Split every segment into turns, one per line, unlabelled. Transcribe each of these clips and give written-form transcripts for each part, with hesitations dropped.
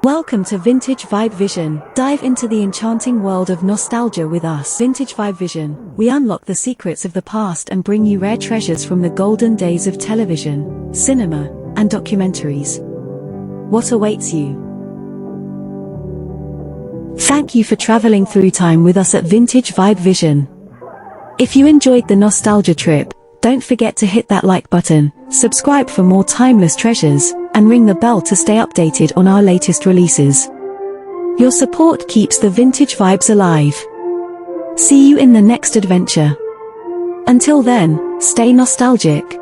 Welcome to Vintage Vibe Vision. Dive into the enchanting world of nostalgia with us. Vintage Vibe Vision. We unlock the secrets of the past and bring you rare treasures from the golden days of television, cinema, and documentaries. What awaits you? Thank you for traveling through time with us at Vintage Vibe Vision. If you enjoyed the nostalgia trip, don't forget to hit that like button, subscribe for more timeless treasures, and ring the bell to stay updated on our latest releases. Your support keeps the vintage vibes alive. See you in the next adventure. Until then, stay nostalgic.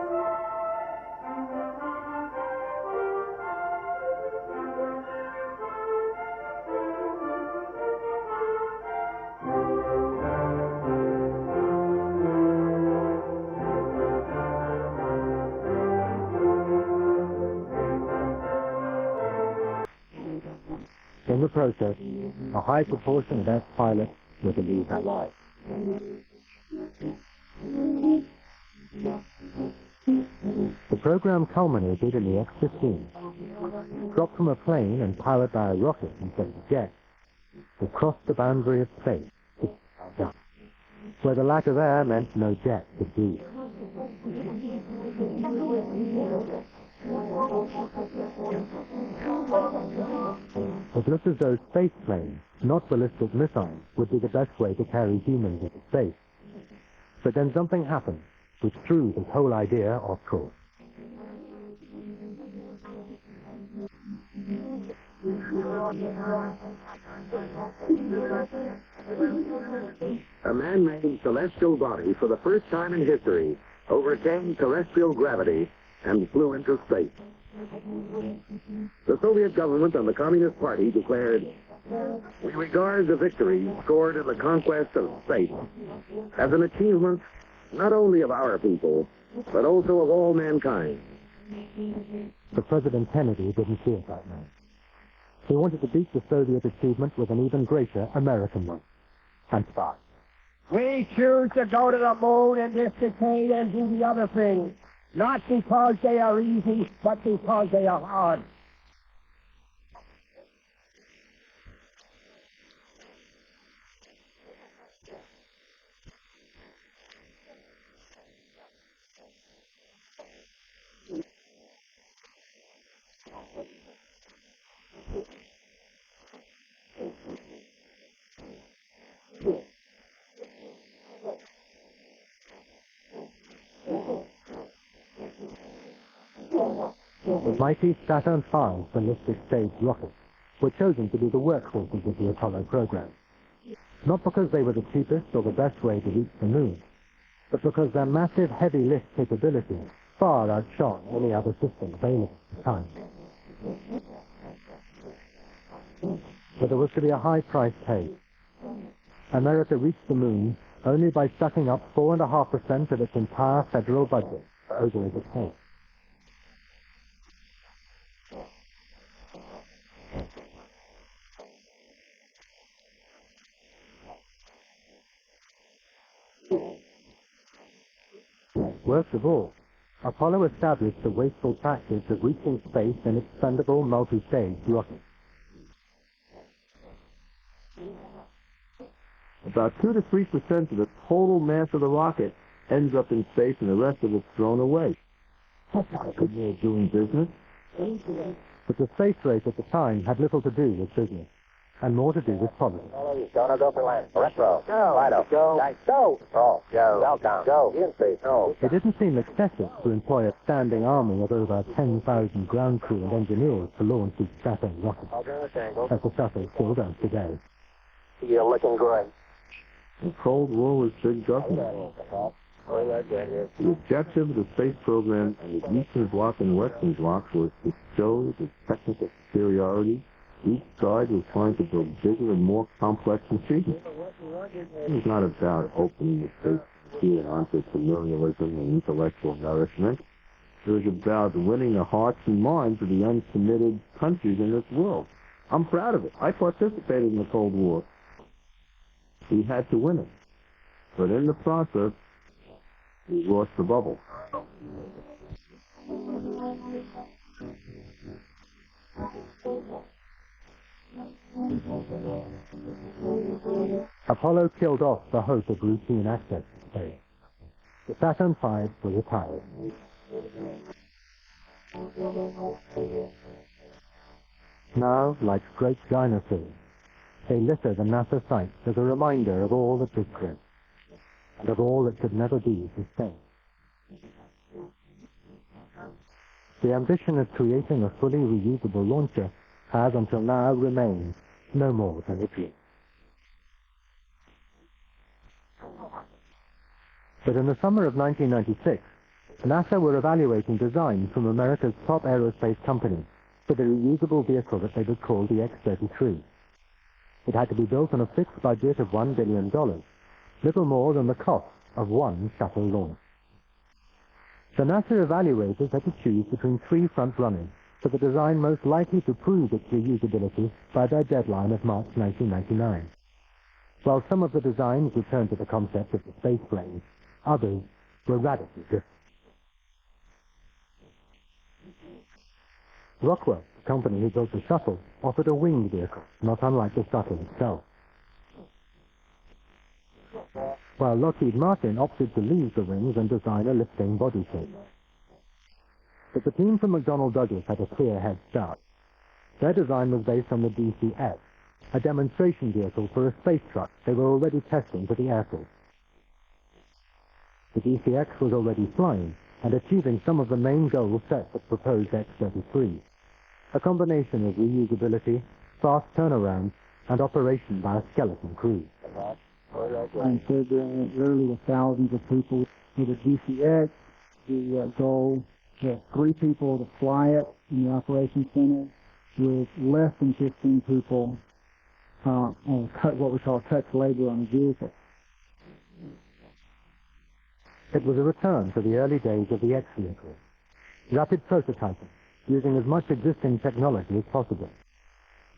In the process, a high proportion of ex-pilots were to lose their lives. The program culminated in the X-15, dropped from a plane and powered by a rocket instead of a jet, to cross the boundary of space, where the lack of air meant no jet could breathe. It looked as though space planes, not ballistic missiles, would be the best way to carry humans into space. But then something happened, which threw this whole idea off course.
A man-made celestial body for the first time in history overcame terrestrial gravity and flew into space. The Soviet government and the Communist Party declared, "We regard the victory scored in the conquest of space as an achievement not only of our people, but also of all mankind."
But President Kennedy didn't see it that way. He wanted to beat the Soviet achievement with an even greater American one. And start.
We choose to go to the moon in this decade and do the other things, not because they are easy, but because they are hard.
The mighty Saturn V ballistic stage rockets were chosen to be the workhorses of the Apollo program. Not because they were the cheapest or the best way to reach the moon, but because their massive heavy lift capability far outshone any other system available at the time. But there was to be a high price paid. America reached the moon only by sucking up 4.5% of its entire federal budget for over a decade. Worst of all, Apollo established the wasteful practice of reaching space in expendable multi-stage rockets.
About 2 to 3% of the total mass of the rocket ends up in space and the rest of it's thrown away. That's not a good way of doing business.
But the space race at the time had little to do with business, and more to do with politics.
Go, go for land. Retro. Go. Lido. Go. Nice. Go. Oh, go. Welcome. Go. In space. No.
It didn't seem excessive to employ a standing army of over 10,000 ground crew and engineers to launch these Saturn rockets, as the shuttle still does today.
You're looking good.
The Cold War was big government. The objective of the space program and the Eastern Bloc and Western Bloc was to show the technical superiority. Each side was trying to build bigger and more complex machines. It was not about opening the space to entrepreneurialism and intellectual nourishment. It was about winning the hearts and minds of the uncommitted countries in this world. I'm proud of it. I participated in the Cold War. We had to win it. But in the process, we lost the bubble.
Apollo killed off the hope of routine access to space. The Saturn V was retired. Now, like great dinosaurs, they litter the NASA sites as a reminder of all that was great, and of all that could never be sustained. The ambition of creating a fully reusable launcher has until now remained no more than a dream. But in the summer of 1996, NASA were evaluating designs from America's top aerospace companies for the reusable vehicle that they would call the X-33. It had to be built on a fixed budget of $1 billion, little more than the cost of one shuttle launch. The NASA evaluators had to choose between three front-runners for the design most likely to prove its reusability by their deadline of March 1999. While some of the designs returned to the concept of the space plane, others were radically different. Rockwell, the company who built the shuttle, offered a winged vehicle, not unlike the shuttle itself. While Lockheed Martin opted to leave the wings and design a lifting body shape. But the team from McDonnell Douglas had a clear head start. Their design was based on the DCX, a demonstration vehicle for a space truck they were already testing for the Air Force. The DCX was already flying and achieving some of the main goals set for the proposed X-33, a combination of reusability, fast turnaround, and operation by a skeleton crew.
I'm figuring literally with thousands of people with a DCX, the goal to 3 people to fly it in the operations center with less than 15 people on what we call touch labor on the vehicle.
It was a return to the early days of the X vehicle. Rapid prototyping, using as much existing technology as possible.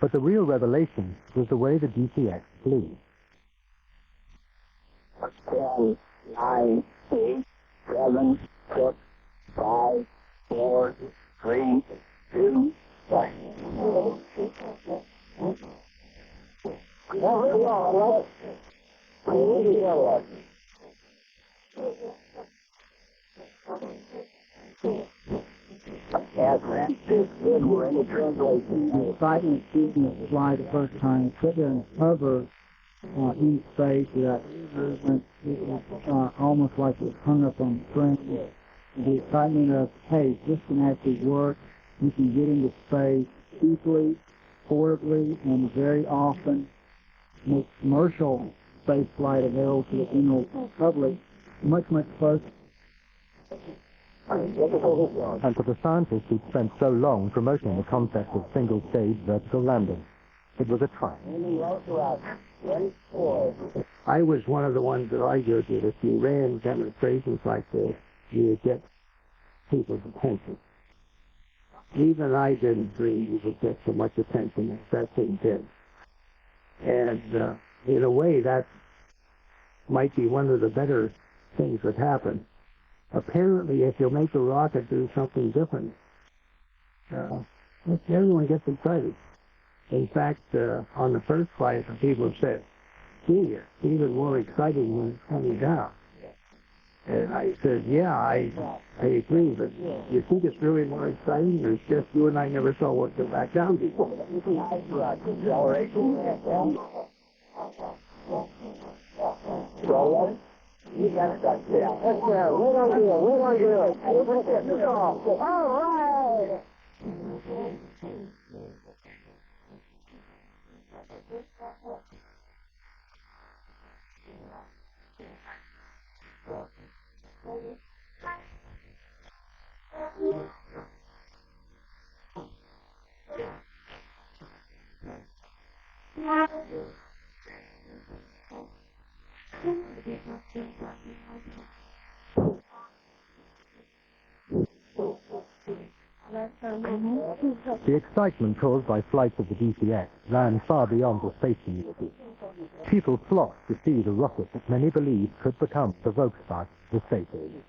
But the real revelation was the way the DCX flew.
10, 9, 8, 7, 6, 5, 4, 3, 2, 1. The excitement seeing it fly the first time, sit there and hover in space without movement, it was almost like it was hung up on string. The excitement of, hey, this can actually work. You can get into space cheaply, portably, and very often make commercial space flight available to the general public much, much closer.
And for the scientists who'd spent so long promoting the concept of single-stage vertical landing, it was a triumph.
I was one of the ones that argued that if you ran demonstrations like this, you would get people's attention. Even I didn't dream you would get so much attention as that thing did. And in a way, that might be one of the better things that happen. Apparently, if you make a rocket do something different, everyone gets excited. In fact, on the first flight, people said, gee, it's even more exciting when it's coming down. And I said, yeah, I agree, but you think it's really more exciting, or it's just you and I never saw what go back down before?
You got it. That's it. We're gonna do it. We're gonna do it. All right.
The excitement caused by flights of the DCX ran far beyond the space community. People flocked to see the rocket that many believed could become the Volkswagen of the space age.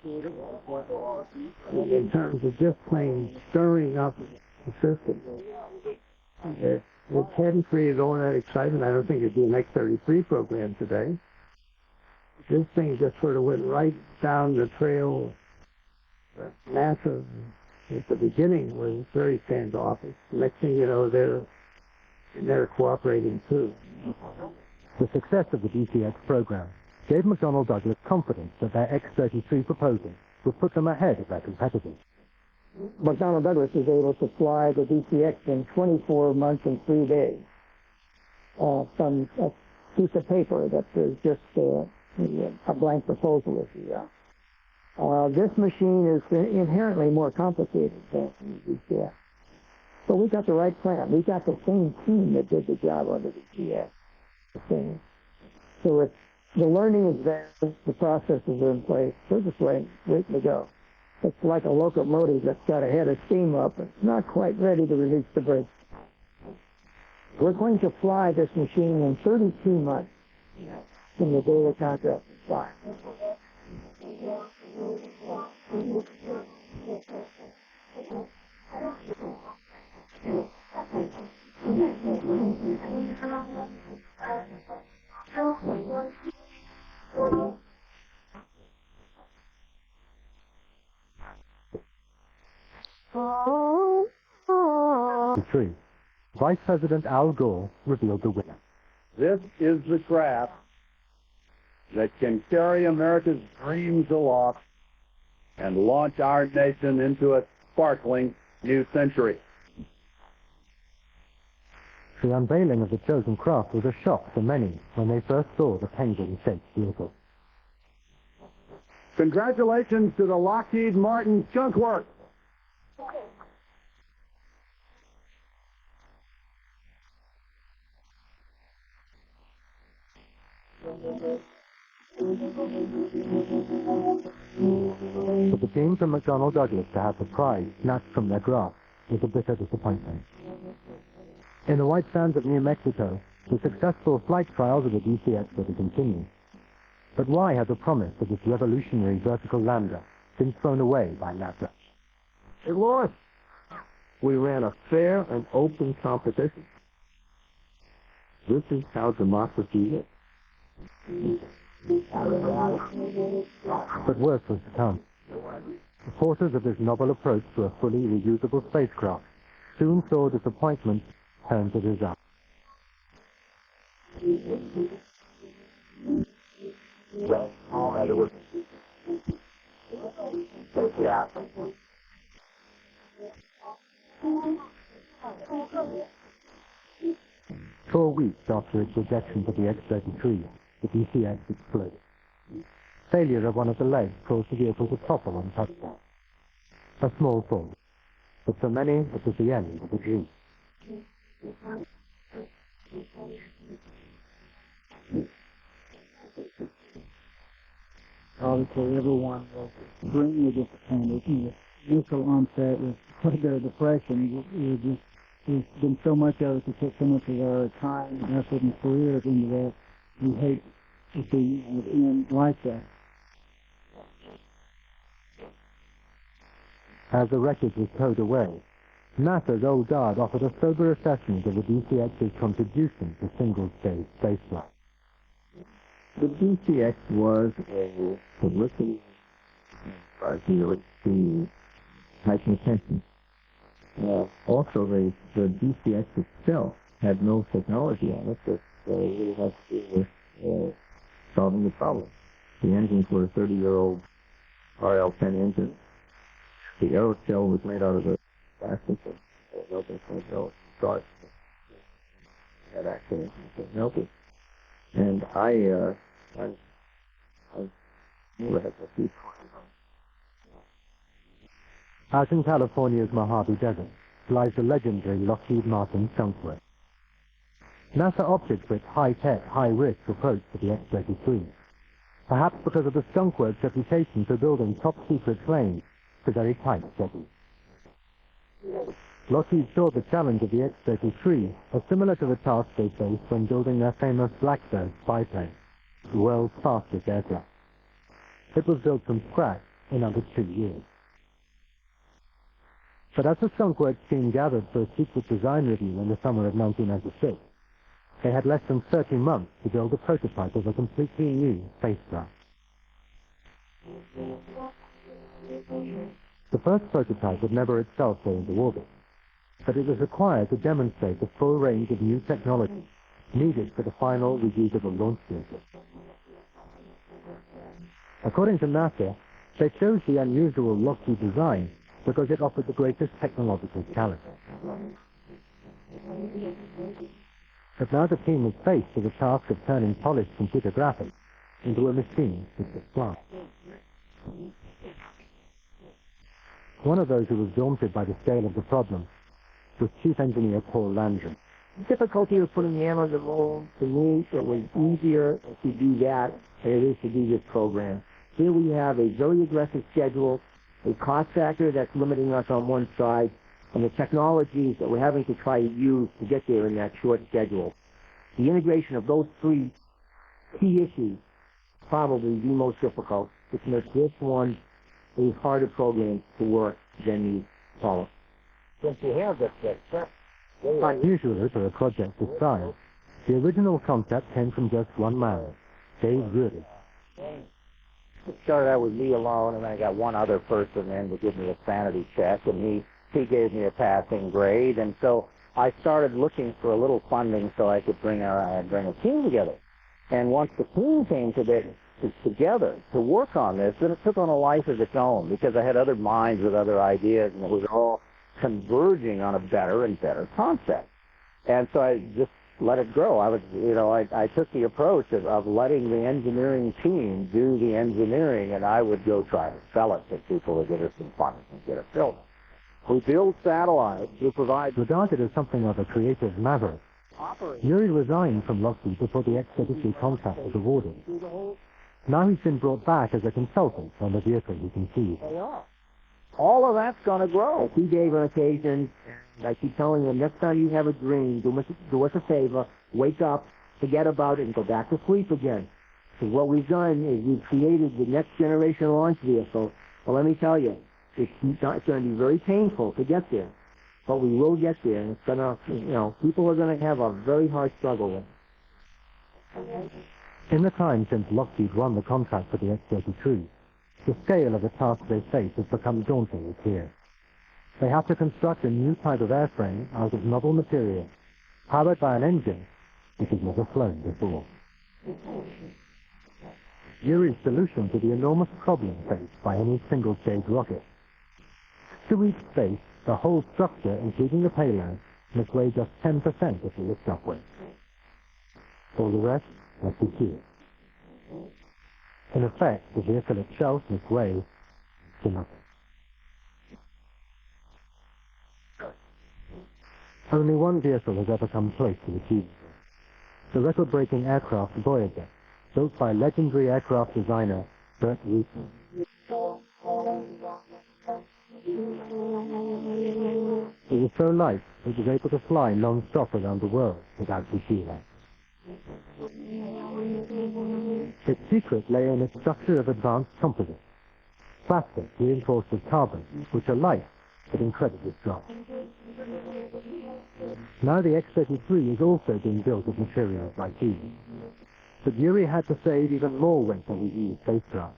In terms of just plain stirring up the system, It hadn't created all that excitement. I don't think it'd be an X-33 program today. This thing just sort of went right down the trail that NASA, at the beginning, was very standoffish. Next thing you know, they're cooperating too.
The success of the DCX program gave McDonnell Douglas confidence that their X-33 proposal would put them ahead of their competitors.
McDonnell Douglas was able to fly the DCX in 24 months and 3 days from a piece of paper that was just a blank proposal, if you will. This machine is inherently more complicated than the DCX. So we got the right plan. We got the same team that did the job on the DCX. So the learning is there, the processes are in place. We're just waiting to go. It's like a locomotive that's got a head of steam up and not quite ready to release the brakes. We're going to fly this machine in 32 months from the day the contract is signed.
Vice President Al Gore revealed the winner.
This is the craft that can carry America's dreams aloft and launch our nation into a sparkling new century.
The unveiling of the chosen craft was a shock to many when they first saw the penguin-shaped vehicle.
Congratulations to the Lockheed Martin Skunk Works.
For the team from McDonnell Douglas to have the prize snatched from their grasp was a bitter disappointment. In the White Sands of New Mexico, the successful flight trials of the DCX were to continue. But why had the promise of this revolutionary vertical lander been thrown away by NASA?
It lost. We ran a fair and open competition. This is how democracy is.
But worse was to come. The forces of this novel approach to a fully reusable spacecraft soon saw disappointment turn to disaster. For weeks after its rejection for the X-33, the DCX exploded. Failure of one of the legs caused the vehicle to topple on touchdown. A small fall, but for many it was the end of the dream.
Obviously, everyone was extremely disappointed. The initial onset was quite a depression. There's been so much of it to put so much of our time, effort, and careers into that. We hate to see it end like that.
As the wreckage was towed away, NASA's old guard offered a sober assessment of the DCX's contribution to single-stage spaceflight.
The DCX was a publicity ideally to heighten attention. Also, the DCX itself had no technology on it that really had to do with solving the problem. The engines were a 30-year-old RL-10 engine. The aeroshell was made out of the plastic that melted from the start. Had actually melted. And I never had a few.
Out in California's Mojave Desert lies the legendary Lockheed Martin Skunk Works. NASA opted for its high-tech, high-risk approach to the X-33, perhaps because of the Skunk Works' reputation for building top-secret planes to very tight schedules. Lockheed saw the challenge of the X-33 as similar to the task they faced when building their famous Blackbird spy-plane, the world's fastest aircraft. It was built from scratch in under 2 years. But as the skunkworks team gathered for a secret design review in the summer of 1996, they had less than 30 months to build a prototype of a completely new spacecraft. The first prototype would never itself go into orbit, but it was required to demonstrate the full range of new technology needed for the final reusable launch vehicle. According to NASA, they chose the unusual Lockheed design because it offered the greatest technological challenge. But now the team was faced with the task of turning polished computer graphics into a machine that could fly. One of those who was daunted by the scale of the problem was Chief Engineer Paul Landry.
The difficulty of putting the man on the moon, to me, it was easier to do that than it is to do this program. Here we have a very aggressive schedule, a cost factor that's limiting us on one side, and the technologies that we're having to try to use to get there in that short schedule. The integration of those three key issues is probably the most difficult, which makes this one a harder program to work than the Apollo.
Since you have this
Unusually for a project this size, the original concept came from just one man, Dave Rudy.
It started out with me alone, and then I got one other person in to give me a sanity check, and he gave me a passing grade, and so I started looking for a little funding so I could bring a team together. And once the team came together to work on this, then it took on a life of its own, because I had other minds with other ideas, and it was all converging on a better and better concept. And so I just let it grow. I took the approach of letting the engineering team do the engineering, and I would go try to sell it to people to get us some funding and get it built. We build satellites to provide...
Regarded as something of a creative maverick, Yuri resigned from Lockheed before the X-33 contract was awarded. Now he's been brought back as a consultant on the vehicle he conceived.
All of that's going to grow.
I see Dave on occasion, and I keep telling him, next time you have a dream, do us a favor, wake up, forget about it, and go back to sleep again. Because what we've done is we've created the next generation launch vehicle. Well, let me tell you, it's going to be very painful to get there. But we will get there, and it's going to, people are going to have a very hard struggle with it.
In the time since Lockheed won the contract for the X-33, the scale of the task they face has become dauntingly clear. They have to construct a new type of airframe out of novel material, powered by an engine which has never flown before. Yuri's solution to the enormous problem faced by any single-stage rocket. To reach space, the whole structure, including the payload, must weigh just 10% of the lift-off weight. All the rest must be here. In effect, the vehicle itself must weigh to nothing. Only one vehicle has ever come close to achieving this. The record-breaking aircraft Voyager, built by legendary aircraft designer Burt Rutan. It was so light it was able to fly non-stop around the world without refueling. Its secret lay in its structure of advanced composites, plastic reinforced with carbon, which are light but incredibly strong. Now the X-33 is also being built of materials like these. But Yuri had to save even more weight on the EU spacecraft,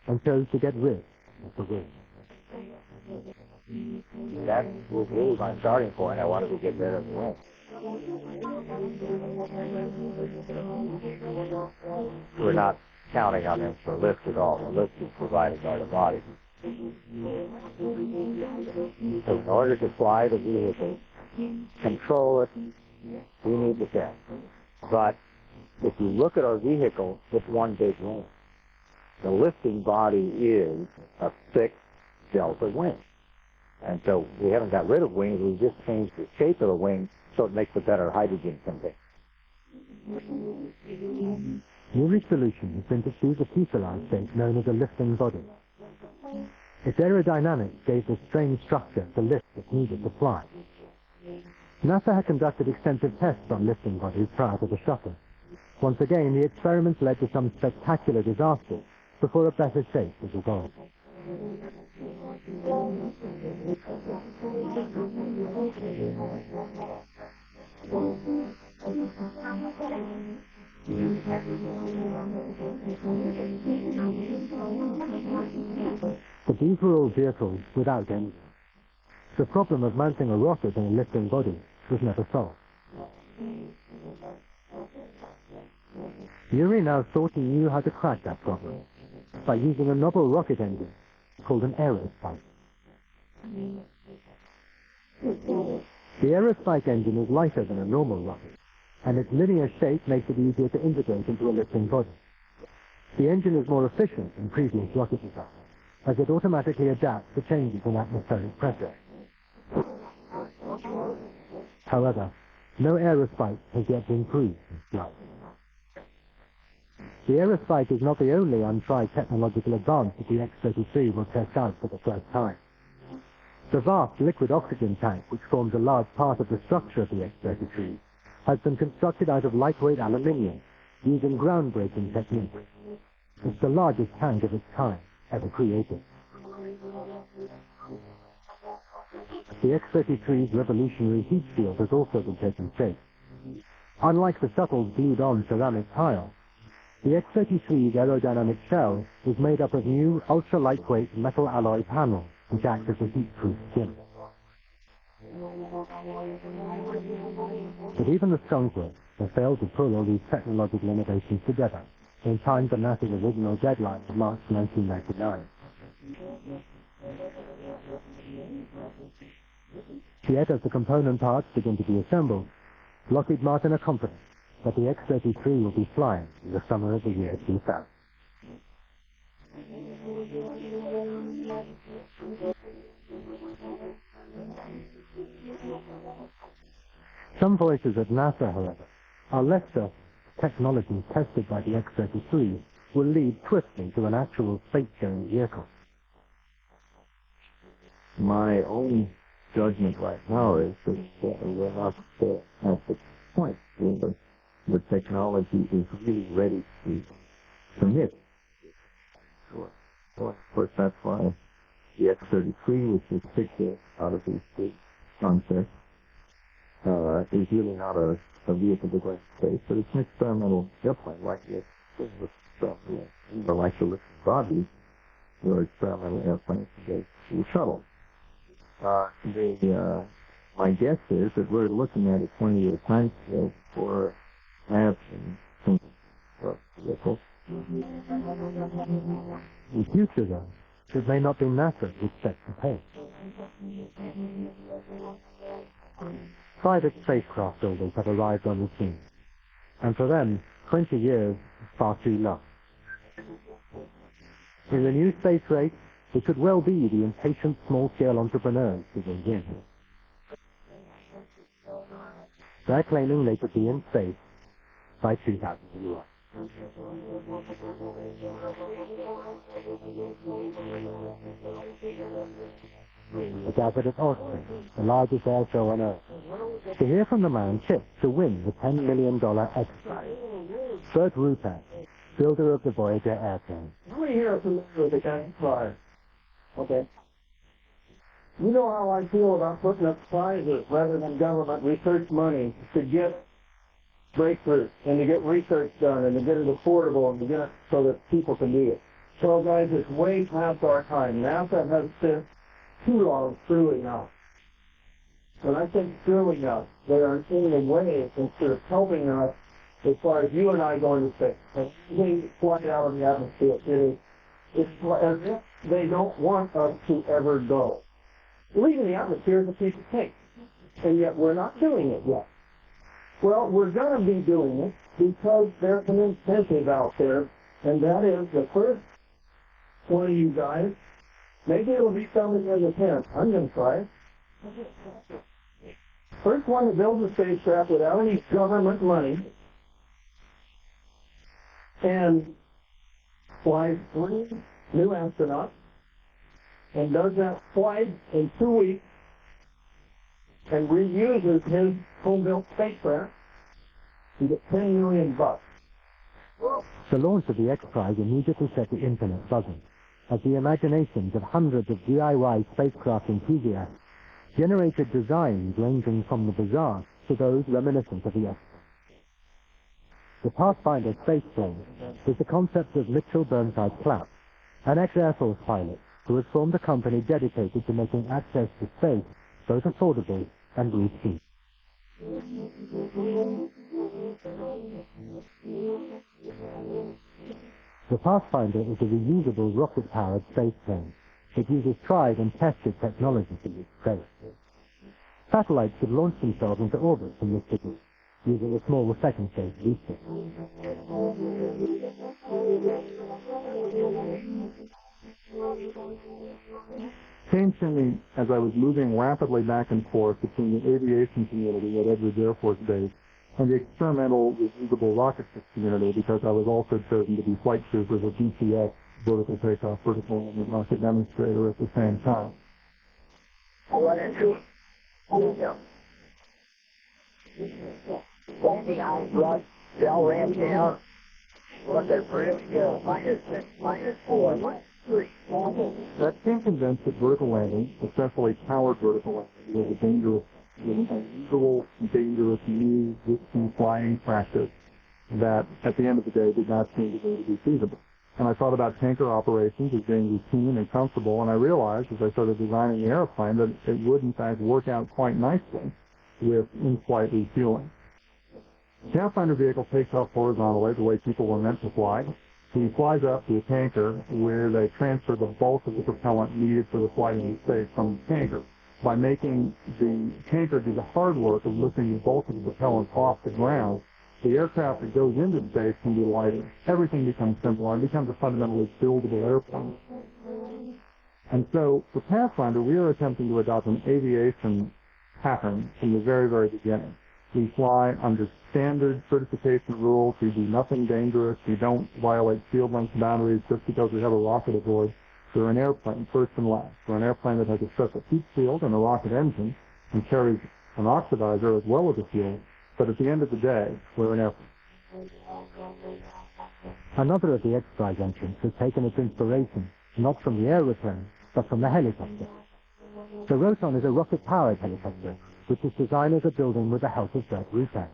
and chose to get rid of the wing.
That was really my starting point. I wanted to get rid of the wing. We're not counting on them for lift at all. The lift is provided by the body. So in order to fly the vehicle, control it, we need the test. But if you look at our vehicle, it's one big wing. The lifting body is a thick delta wing. And so we haven't got rid of wings, we just changed the shape of the wing so it makes a better hydrogen container.
Yuri's solution has been to choose a fuselage shape known as a lifting body. Its aerodynamics gave the strange structure the lift it needed to fly. NASA had conducted extensive tests on lifting bodies prior to the shuttle. Once again, the experiments led to some spectacular disasters before a better shape was evolved. But these were all vehicles without engines. The problem of mounting a rocket in a lifting body was never solved. Yuri now thought he knew how to crack that problem by using a novel rocket engine called an aerospike. The aerospike engine is lighter than a normal rocket, and its linear shape makes it easier to integrate into a lifting body. The engine is more efficient than previous rocket designs, as it automatically adapts to changes in atmospheric pressure. However, no aerospike has yet been proved in flight. The aerospike is not the only untried technological advance that the X-33 will test out for the first time. The vast liquid oxygen tank, which forms a large part of the structure of the X-33, has been constructed out of lightweight aluminium, using groundbreaking techniques. It's the largest tank of its kind ever created. The X-33's revolutionary heat shield has also been taking shape. Unlike the subtle glued-on ceramic tile, the X-33's aerodynamic shell is made up of new ultra-lightweight metal alloy panels which act as a heat-proof skin. But even the skunkworks have failed to pull all these technological innovations together in time for NASA's original deadline of March 1999. Yet, as the component parts begin to be assembled, Lockheed Martin are confident that the X-33 will be flying in the summer of the year 2000. Some voices at NASA, however, are less certain technology tested by the X-33 will lead swiftly to an actual space-going vehicle.
My own judgment right now is that we're not at the point where the technology is really ready to commit. Sure. Well, of course, that's why the X-33, which is picked out of these big concepts, is really not a vehicle to go into space, but it's an experimental airplane like the X-33, like the lifting bodies, or experimental airplanes to go to the shuttle. My guess is that we're looking at a 20-year time scale for having some vehicles.
In future, though, it may not be NASA which sets the pace. Private spacecraft builders have arrived on the scene, and for them, 20 years is far too long. In the new space race, it could well be the impatient small-scale entrepreneurs who will win. They're claiming they could be in space by 2001. The gathered at Austin, the largest air show on Earth, to hear from the man tipped to win the $10 million X Prize, Burt Rutan, builder of the Voyager airplane.
How many here are familiar with the X Prize? Okay. You know how I feel about putting up prizes rather than government research money to get breakthroughs and to get research done and to get it affordable and to get it so that people can do it. So guys, it's way past our time. NASA has been too long screwing up. When I think screwing up, they are in a way instead of helping us as far as you and I going to space. And they fly out of the atmosphere. It's as if they don't want us to ever go. Leaving the atmosphere is a piece of cake, and yet we're not doing it yet. Well, we're going to be doing it because there's an incentive out there, and that is the first one of you guys, maybe it'll be something in the tent. I'm going to try it. First one to build a spacecraft without any government money and flies 3 new astronauts and does that flight in 2 weeks and reuses his home-built spacecraft, you get $10 million.
The launch of the X Prize immediately set the internet buzzing, as the imaginations of hundreds of DIY spacecraft enthusiasts generated designs ranging from the bizarre to those reminiscent of the X. The Pathfinder spaceplane is the concept of Mitchell Burnside Clapp, an ex-Air Force pilot who has formed a company dedicated to making access to space both affordable and routine. The Pathfinder is a reusable rocket-powered spaceplane. It uses tried and tested technology to reach space. Satellites could launch themselves into orbit from this city using a small second-stage booster.
Changed to me as I was moving rapidly back and forth between the aviation community at Edwards Air Force Base and the experimental reusable rocket ship community, because I was also chosen to be flight troopers of DCS, vertical takeoff, vertical landing rocket demonstrator at the same time.
Bell ran down. Look at bridge go. -6, -4, -3.
That came convinced that vertical landing, especially powered vertical landing, was a dangerous, unusual, dangerous, new, risky flying practice that, at the end of the day, did not seem to be feasible. And I thought about tanker operations as being routine and comfortable, and I realized as I started designing the airplane that it would, in fact, work out quite nicely with in-flight refueling. The Pathfinder vehicle takes off horizontally the way people were meant to fly. He flies up to a tanker where they transfer the bulk of the propellant needed for the flight into space from the tanker. By making the tanker do the hard work of lifting the bulk of the propellant off the ground, the aircraft that goes into space can be lighter. Everything becomes simpler and becomes a fundamentally buildable airplane. And so, for Pathfinder, we are attempting to adopt an aviation pattern from the very, very beginning. We fly under standard certification rules. We do nothing dangerous. We don't violate field length boundaries just because we have a rocket aboard. We're an airplane, first and last. We're an airplane that has a separate heat shield and a rocket engine and carries an oxidizer as well as a fuel. But at the end of the day, we're an airplane.
Another of the X-Prize entrants has taken its inspiration not from the aeroplane, but from the helicopter. The Roton is a rocket-powered helicopter, which its designers are building with the help of Bert Rutan.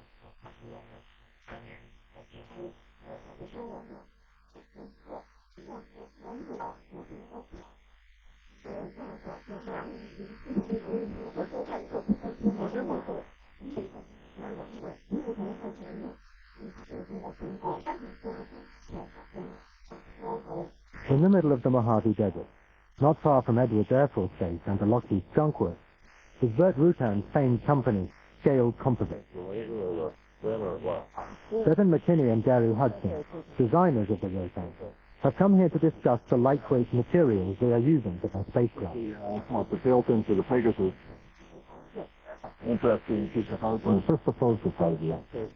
In the middle of the Mojave Desert, not far from Edwards Air Force Base and the Lockheed Skunk Works, is Bert Rutan's famed company, Scaled Composites. Bevan McKinney and Gary Hudson, designers of the Rotan, have come here to discuss the lightweight materials they are using for their spacecraft.
What's built into the Pegasus. Interesting piece of hardware. First proposed this idea. It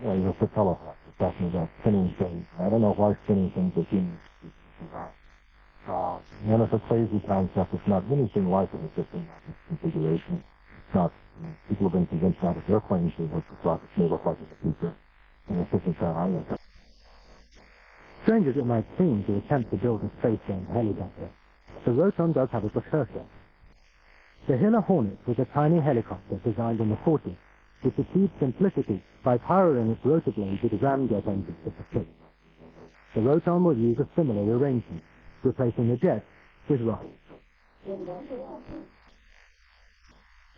was the telecast. It's talking about spinning things. I don't know why spinning things are being and it's a crazy concept. It's not anything like it. It's just in configuration. It's not, people have been convinced now that airplanes should look like it may look like in the future. And it's just that either.
Strange as it might seem to attempt to build a space-going helicopter, the Roton does have a precursor. The Hiller Hornet was a tiny helicopter designed in the 40s, which achieved simplicity by powering its rotor blades with ramjet engines at the tip. The Roton will use a similar arrangement, replacing the jet with rockets.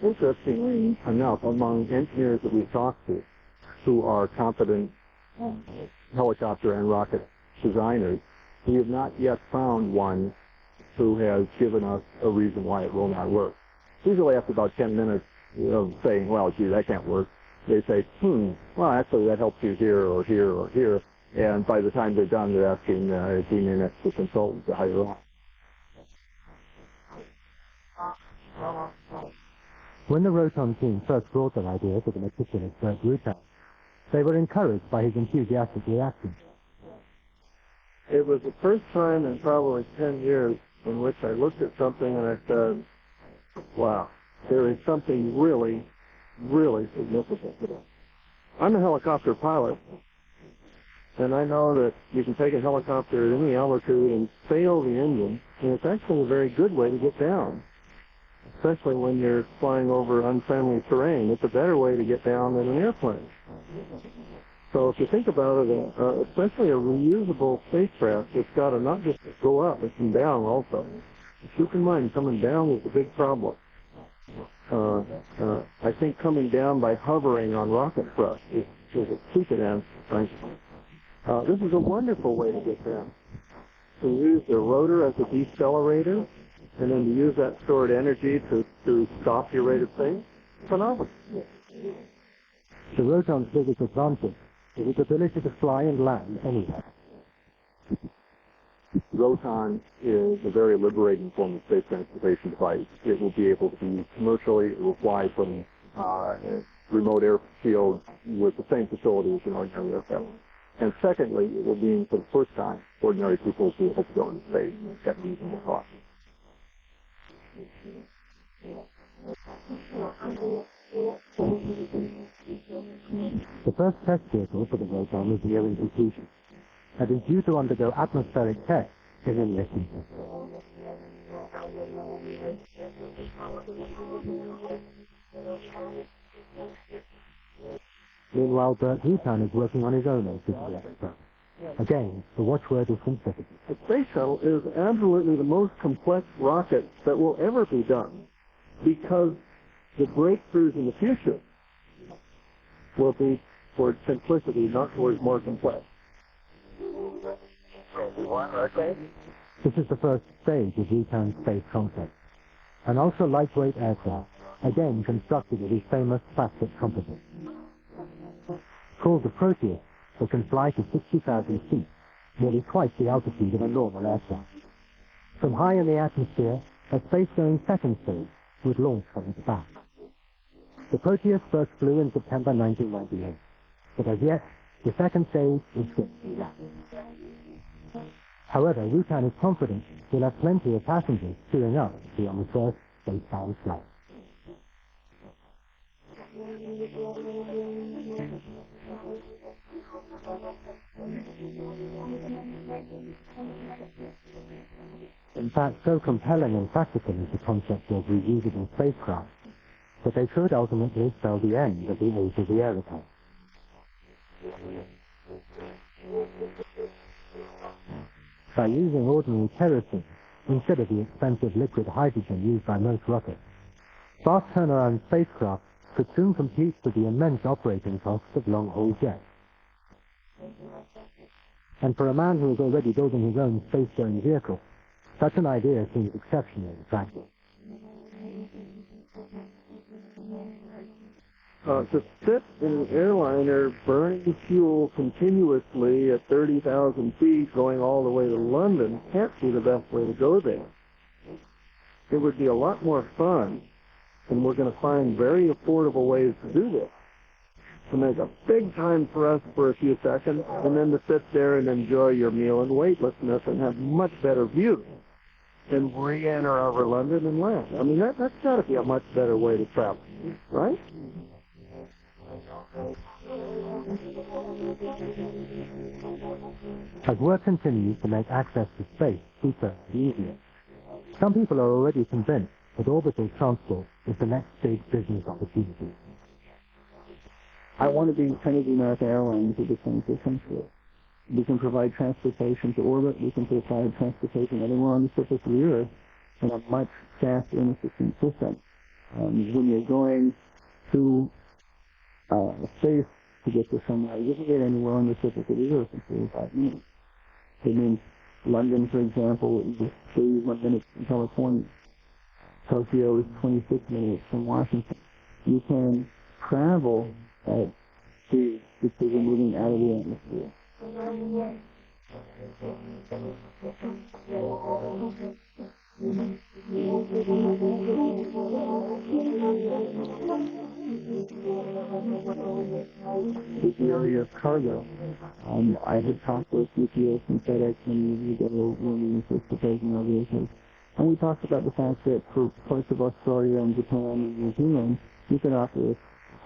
Interestingly enough, among engineers that we've talked to who are competent helicopter and rocket designers, we have not yet found one who has given us a reason why it will not work. Usually after about 10 minutes of saying, well, gee, that can't work, they say, well, actually that helps you here or here or here. And by the time they're done, they're asking a senior expert consultant to hire on.
When the Roton team first brought their idea to the meticulous Bert Rutan, they were encouraged by his enthusiastic reaction.
It was the first time in probably 10 years in which I looked at something and I said, wow, there is something really, really significant here. I'm a helicopter pilot, and I know that you can take a helicopter at any altitude and fail the engine, and it's actually a very good way to get down. especially when you're flying over unfriendly terrain. It's a better way to get down than an airplane. So if you think about it, especially a reusable spacecraft, it's got to not just go up, it can down also. Keep in mind, coming down is a big problem. I think coming down by hovering on rocket thrust is a stupid answer, frankly. This is a wonderful way to get down. To use the rotor as a decelerator, and then to use that stored energy to stop your rate of thing. Phenomenal.
The Roton's biggest advantage is its ability to fly and land anywhere.
Roton is a very liberating form of space transportation device. It will be able to be used commercially. It will fly from remote airfields with the same facility as an ordinary aircraft. And secondly, it will mean for the first time ordinary people will be able to go into space at reasonable cost.
The first test vehicle for the Roton is nearing completion, and is due to undergo atmospheric tests in the near future. Meanwhile, Bert Rutan is working on his own artificial experiment. Again, the watchword is simplicity.
The space shuttle is absolutely the most complex rocket that will ever be done, because the breakthroughs in the future will be towards simplicity, not towards more complex.
This is the first stage of Rutan's space concept. An ultra-lightweight aircraft, again constructed with his famous plastic composite. Called the Proteus, it can fly to 60,000 feet, nearly twice the altitude of a normal aircraft. From high in the atmosphere, a space-going second stage would launch from its back. The Proteus first flew in September 1998, but as yet, the second stage is still to be wrapped. However, Rutan is confident he'll have plenty of passengers queuing up to be on the first spacebound flight. In fact, so compelling and practical is the concept of reusable spacecraft that they could ultimately spell the end of the age of the aeroplane. By using ordinary kerosene instead of the expensive liquid hydrogen used by most rockets, fast turnaround spacecraft could soon compete with the immense operating costs of long-haul jets. And for a man who is already building his own space-going vehicle, such an idea seems exceptionally attractive.
To sit in an airliner burning fuel continuously at 30,000 feet going all the way to London can't be the best way to go there. It would be a lot more fun, and we're going to find very affordable ways to do this. To make a big time for us for a few seconds, and then to sit there and enjoy your meal in weightlessness and have much better views than re-enter over London and land. I mean, that's got to be a much better way to travel, right?
As work continues to make access to space cheaper and easier, some people are already convinced that orbital transport is the next big business opportunity.
I want to be kind of the American Airlines of the 21st century. We can provide transportation to orbit. We can provide transportation anywhere on the surface of the Earth in a much faster and efficient system. When you're going to space to get to somewhere, you can get anywhere on the surface of the Earth in 45 minutes. It means London, for example, is 31 minutes from California. Tokyo is 26 minutes from Washington. You can travel at speed because you're moving out of the atmosphere. This area of cargo. I had talked with UPS and FedEx many years ago when we were first proposing our vehicles. And we talked about the fact that for parts of Australia and Japan and New Zealand, you can offer a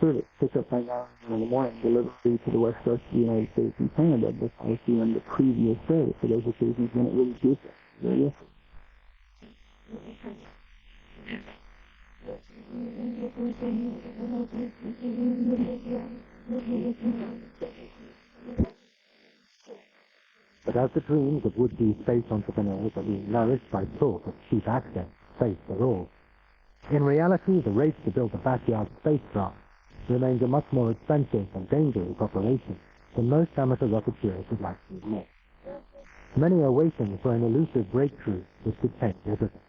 service, pick up by 9 in the morning, delivery to the west coast of the United States and Canada, but I see on the previous day, for those occasions when it really gives it. Very useful.
But as the dreams of would-be space entrepreneurs are being nourished by thought of cheap access, space for all, in reality, the race to build a backyard spacecraft remains a much more expensive and dangerous operation than most amateur rocketeers would like to admit. Many are waiting for an elusive breakthrough which could change everything.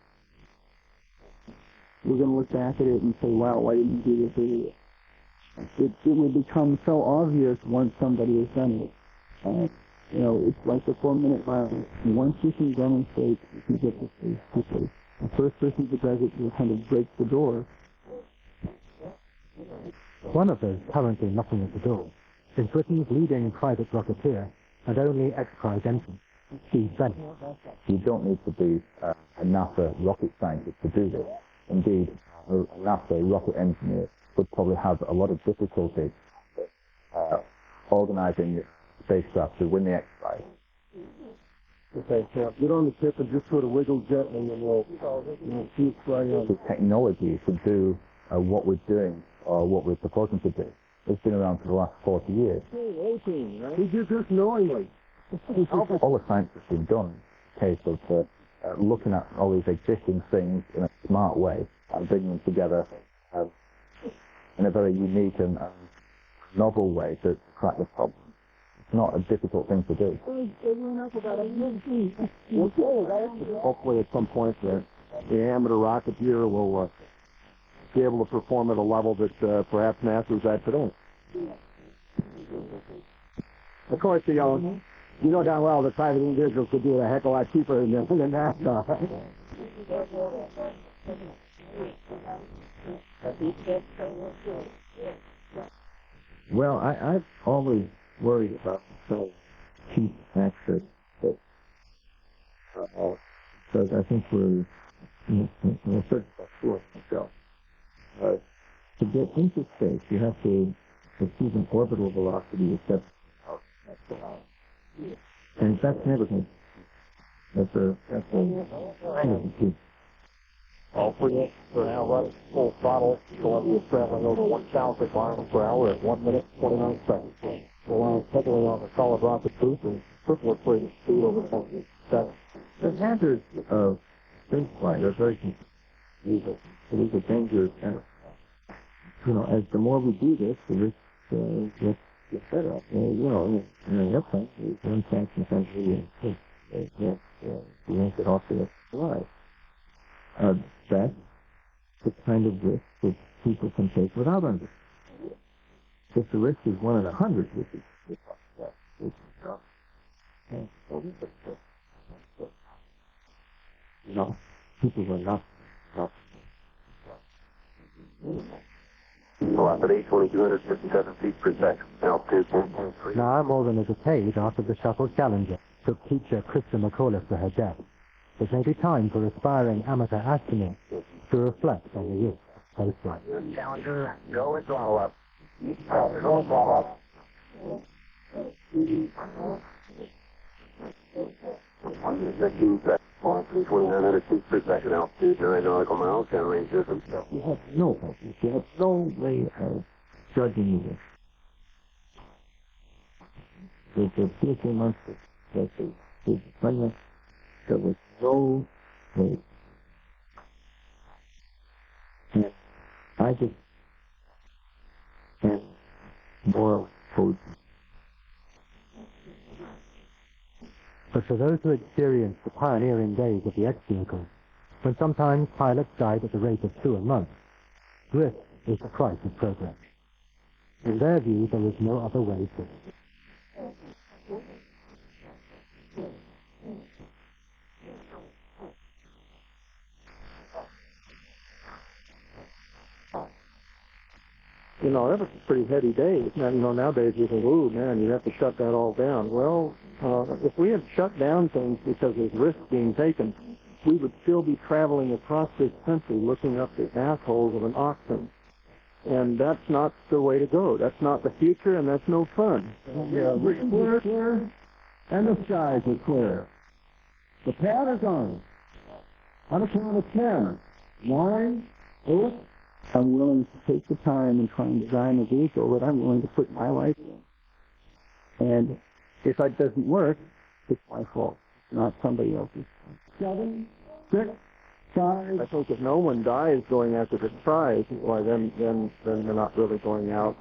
We're going to look back at it and say, wow, why didn't you do this earlier? It will become so obvious once somebody has done it. You know, it's like the 4-minute mile. Once you can demonstrate you can get to space quickly, the first person who does it will kind of break the door.
One of those currently knocking at the door is Britain's leading private rocketeer and only ex-prize entrant, Steve Bennett.
You don't need to be a NASA rocket scientist to do this. Indeed, a NASA rocket engineer would probably have a lot of difficulty organizing spacecraft to win the X Prize.
Okay, so get on the tip and just sort of wiggle gently and we'll see it fly on.
The technology to do what we're doing or what we're proposing to do has been around for the last 40 years.
He did this knowingly.
All the science has been done. A case of looking at all these existing things in a smart way and bringing them together in a very unique and novel way to crack the problem. It's not a difficult thing to do.
Hopefully at some point the amateur rocketeer will be able to perform at a level that perhaps NASA's at today. Of course, you know damn well that private individuals could do it a heck of a lot cheaper than NASA.
Well, I've always worried about so cheap access, because I think we're in a certain short myself. To get into space, you have to achieve an orbital velocity of 7 and that's never going to. That's a
All three are now running full throttle. Columbia is traveling over 1,000 miles per hour at 1 minute 29 seconds. We're heavily on the solid rocket boost and triple rate speed over 20 seconds.
The hazards of spaceflight are very confusing. It is a dangerous and as the more we do this, the risk gets better. In an airplane, one chance in essentially you yank it off the fly. That's the kind of risk that people can take without understanding. If the risk is 1 in 100, which is people are not.
Velocity 2,257 feet per second. Altitude 1.3.
Now more than a decade after the shuttle Challenger took teacher Krista McAuliffe to her death, it may be time for aspiring amateur astronauts to reflect on the use of spaceflight.
Challenger, go and throttle up. Go and throttle up. 115 seconds. 2,900 feet per second. Altitude 9 nautical miles. Downrange distance.
You have no way of judging this. It's a few months that it's funny. There was no way. And I just am more food.
But for those who experienced the pioneering days of the X vehicle, when sometimes pilots died at the rate of 2 a month, risk is the price of progress. In their view, there is no other way to.
That was a pretty heady day. Now, nowadays you think, ooh, man, you have to shut that all down. Well, if we had shut down things because there's risk being taken, we would still be traveling across this country looking up the assholes of an oxen. And that's not the way to go. That's not the future, and that's no fun.
Yeah, we're clear, and the skies are clear. The pad is on. On a count of 10. 9,
I'm willing to take the time and try and design a vehicle that I'm willing to put my life in. And if it doesn't work, it's my fault, not somebody else's.
7, 6, 5.
I think if no one dies going after the prize, why then they're not really going out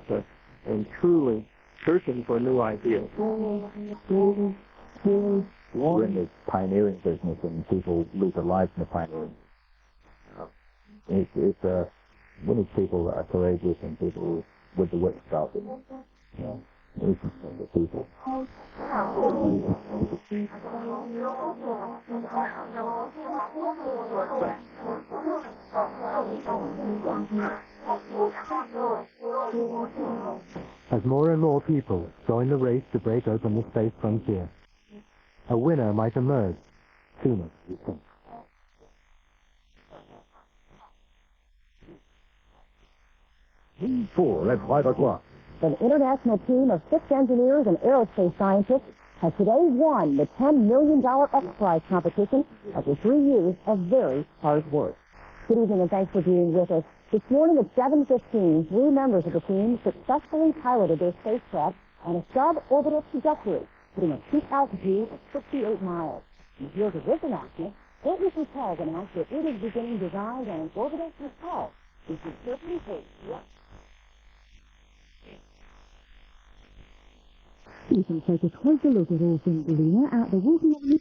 and truly searching for new ideas. We're in the pioneering business, and people lose their lives in the pioneering. We need people that are courageous and people with the wits about them. These are the people.
As more and more people join the race to break open the space frontier, a winner might emerge sooner, you think.
Four at 5 o'clock.
An international team of 6 engineers and aerospace scientists has today won the $10 million X-Prize competition after 3 years of very hard work. Good evening and thanks for being with us. This morning at 7:15, 3 members of the team successfully piloted their spacecraft on a suborbital trajectory, hitting a peak altitude of 68 miles. And here to this announcement, Getknows announced that it is beginning design on an orbital propel, which is certainly
You can take a closer look at all things Lunar at the walking line.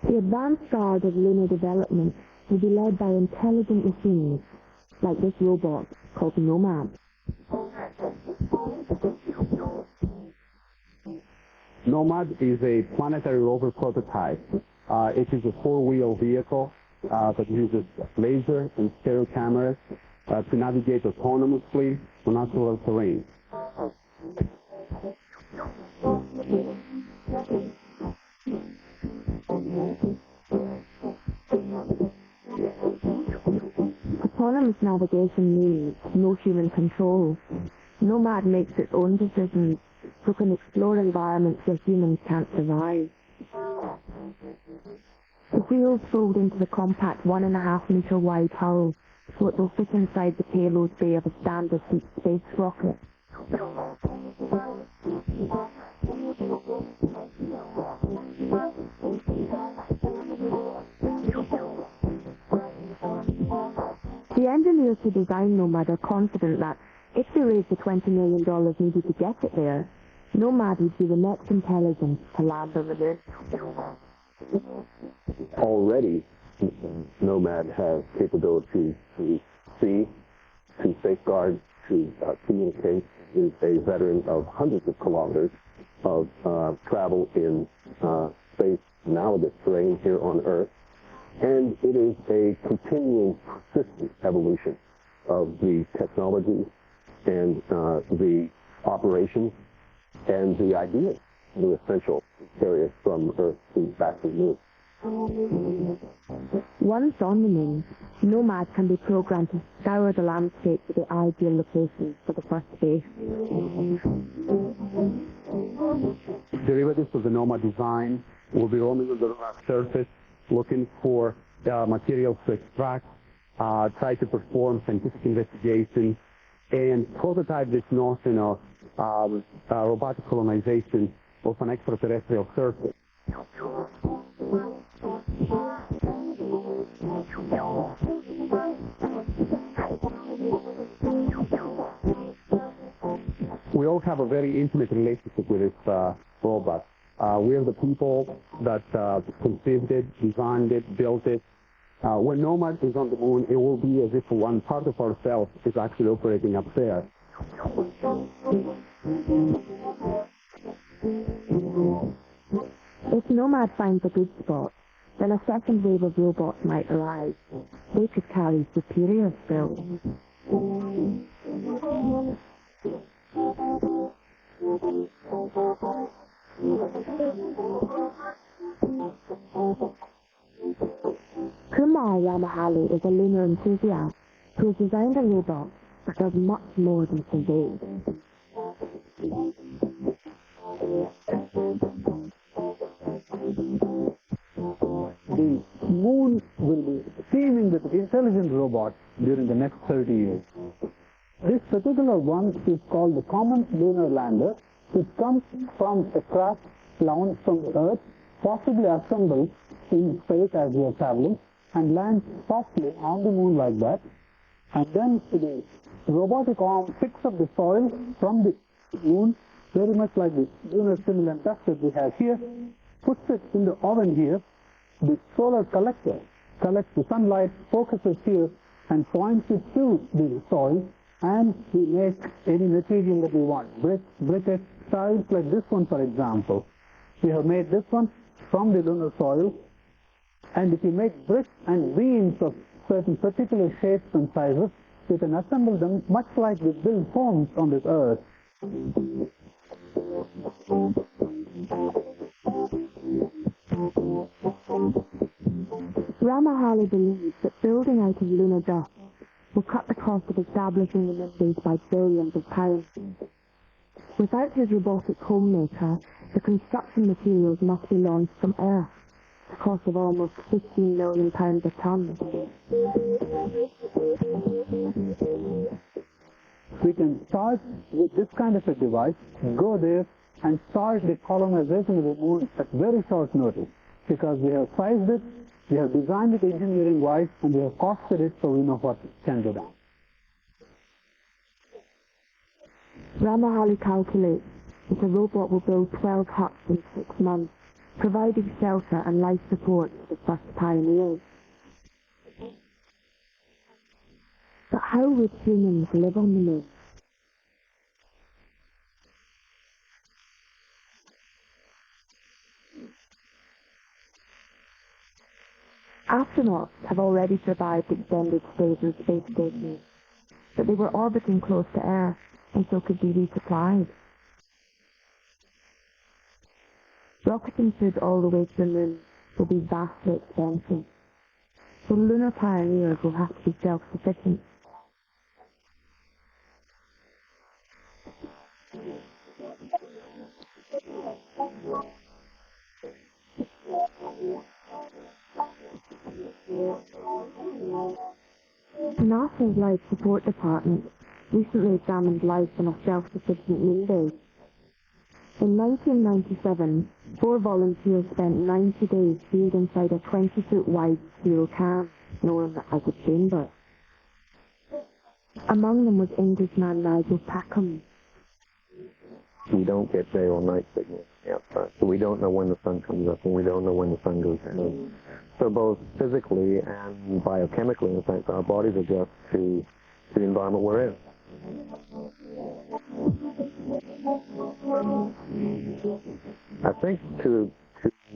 The advanced guard of lunar development will be led by intelligent machines, like this robot called Nomad.
Nomad is a planetary rover prototype. It is a 4-wheel vehicle that uses laser and stereo cameras to navigate autonomously on natural terrain.
Autonomous navigation means no human control. Nomad makes its own decisions, so can explore environments where humans can't survive. The wheels fold into the compact 1.5 meter wide hull, so it will fit inside the payload bay of a standard deep space rocket. The engineers who designed Nomad are confident that if they raised the $20 million needed to get it there, Nomad would be the next intelligence to land on the moon.
Already, Nomad has capabilities to see, to safeguard, to communicate. Is a veteran of hundreds of kilometers of travel in space analogous terrain here on Earth. And it is a continuing, persistent evolution of the technology and the operations and the ideas that are essential to carry us from Earth to back to the moon.
Once on the moon, Nomad can be programmed to scour the landscape for the ideal locations for the first base.
Derivatives of the Nomad design will be roaming on the lunar surface, looking for materials to extract, try to perform scientific investigations, and prototype this notion of robotic colonization of an extraterrestrial surface. We all have a very intimate relationship with this robot. We are the people that conceived it, designed it, built it. When Nomad is on the moon, it will be as if one part of ourselves is actually operating up there.
If Nomad finds a good spot, then a second wave of robots might arrive. They could carry superior skills. Kumar Ramahali is a lunar enthusiast who has designed a robot that does much more than survey.
The moon will be teeming with intelligent robots during the next 30 years. This particular one is called the Common Lunar Lander. It comes from a craft launched from the Earth, possibly assembled in space as we are traveling, and lands softly on the moon like that. And then the robotic arm picks up the soil from the moon, very much like the lunar simulant dust that we have here, puts it in the oven here. The solar collector collects the sunlight, focuses here, and points it to the soil, and we make any material that we want. Briquettes, tiles like this one, for example. We have made this one from the lunar soil, and if you make bricks and beams of certain particular shapes and sizes, you can assemble them much like we build homes on this earth.
Ramahali believes that building out of lunar dust will cut the cost of establishing the moon base by billions of pounds. Without his robotic homemaker, the construction materials must be launched from Earth, the cost of almost £15 million a ton.
We can start with this kind of a device, go there, and start the colonization of the moon at very short notice, because we have sized it, we have designed it engineering-wise, and we have costed it so we know what can be done.
Ramahali calculates that the robot will build 12 huts in 6 months, providing shelter and life support to the first pioneers. But how would humans live on the moon? Astronauts have already survived extended stays in space stations, but they were orbiting close to Earth and so could be resupplied. Rocketing food all the way to the moon will be vastly expensive, so lunar pioneers will have to be self-sufficient. NASA's Life Support Department recently examined life on a self-sufficient moon base. In 1997, 4 volunteers spent 90 days sealed inside a 20-foot wide steel can, known as a chamber. Among them was Englishman Nigel Packham.
We don't get day or night signals outside, so we don't know when the sun comes up and we don't know when the sun goes down. So both physically and biochemically, in fact, our bodies adjust to the environment we're in. I think to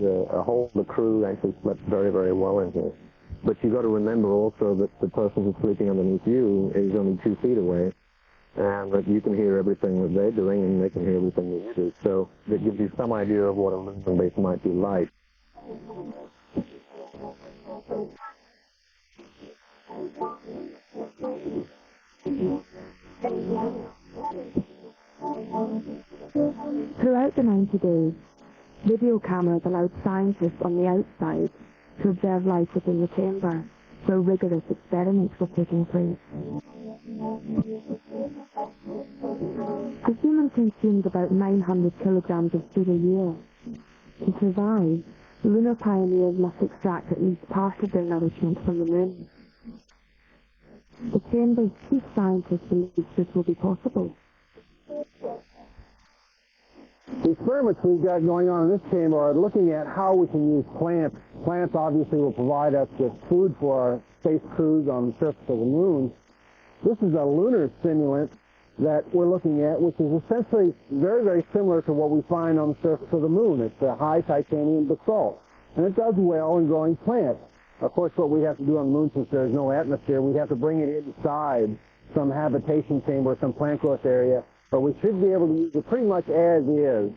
a whole, the crew actually slept very, very well in here. But you've got to remember also that the person who's sleeping underneath you is only 2 feet away, and that you can hear everything that they're doing and they can hear everything that you do. So that gives you some idea of what a lunar base might be like.
Throughout the 90 days, video cameras allowed scientists on the outside to observe life within the chamber, where rigorous experiments were taking place. The human consumed about 900 kilograms of food a year. To survive, lunar pioneers must extract at least part of their nourishment from the moon. The chamber's chief scientist believes this will be possible.
The experiments we've got going on in this chamber are looking at how we can use plants. Plants obviously will provide us with food for our space crews on the surface of the moon. This is a lunar simulant that we're looking at, which is essentially very, very similar to what we find on the surface of the moon. It's a high titanium basalt, and it does well in growing plants. Of course, what we have to do on the moon, since there's no atmosphere, we have to bring it inside some habitation chamber, some plant growth area, but we should be able to use it pretty much as is.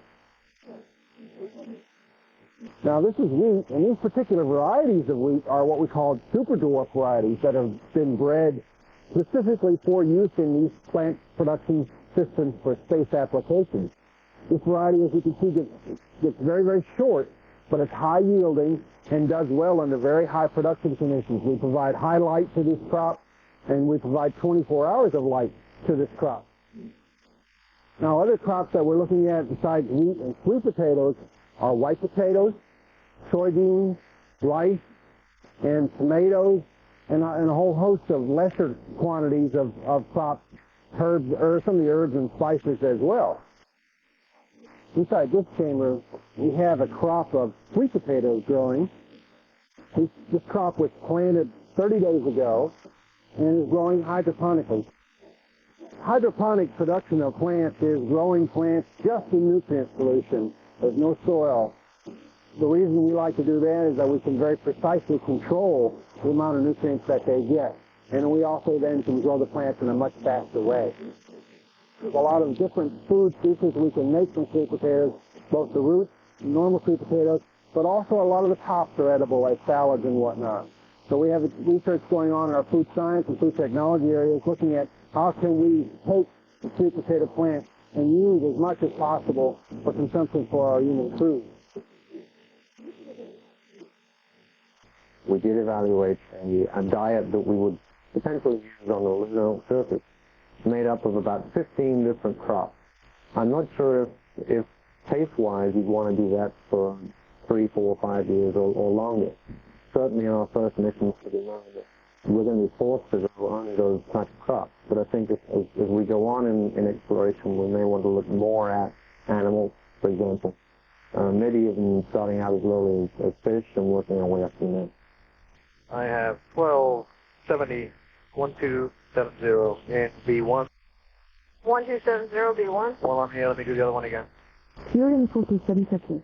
Now, this is wheat, and these particular varieties of wheat are what we call super dwarf varieties that have been bred specifically for use in these plant production systems for space applications. This variety, as you can see, gets very, very short, but it's high yielding and does well under very high production conditions. We provide high light to this crop, and we provide 24 hours of light to this crop. Now, other crops that we're looking at besides wheat and sweet potatoes are white potatoes, soybeans, rice, and tomatoes, and a whole host of lesser quantities of crops, herbs, or some of the herbs and spices as well. Inside this chamber, we have a crop of sweet potatoes growing. This crop was planted 30 days ago and is growing hydroponically. Hydroponic production of plants is growing plants just in nutrient solution. There's no soil. The reason we like to do that is that we can very precisely control the amount of nutrients that they get. And we also then can grow the plants in a much faster way. There's a lot of different food species we can make from sweet potatoes, both the roots, normal sweet potatoes, but also a lot of the tops are edible, like salads and whatnot. So we have research going on in our food science and food technology areas looking at how can we take the sweet potato plant and use as much as possible for consumption for our human food.
We did evaluate a diet that we would potentially use on the lunar surface, made up of about 15 different crops. I'm not sure if taste-wise you'd want to do that for 3, 4, 5 years or longer. Certainly on our first missions to the moon, we're going to be forced to grow only those types of crops. But I think as we go on in exploration, we may want to look more at animals, for example. Maybe even starting out as lowly as fish and working our way up from there.
I have 1270, 1270 in B1.
1270 B1?
Well, I'm here. Let me do the other one again.
During photosynthesis,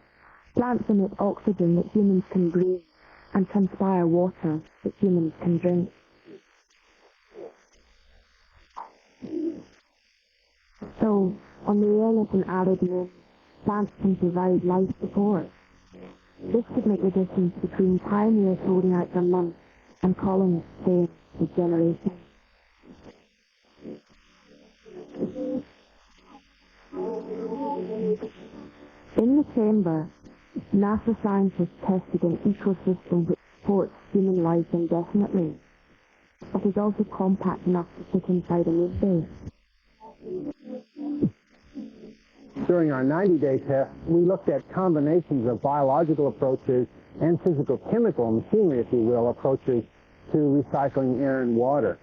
plants emit oxygen that humans can breathe and transpire water that humans can drink. So, on the airless and arid moon, plants can provide life support. This could make the distance between pioneers holding out their months and colonists staying for generations. In the chamber, NASA scientists tested an ecosystem which supports human life indefinitely, but is also compact enough to fit inside a moon base.
During our 90-day test, we looked at combinations of biological approaches and physical-chemical, machinery, if you will, approaches to recycling air and water.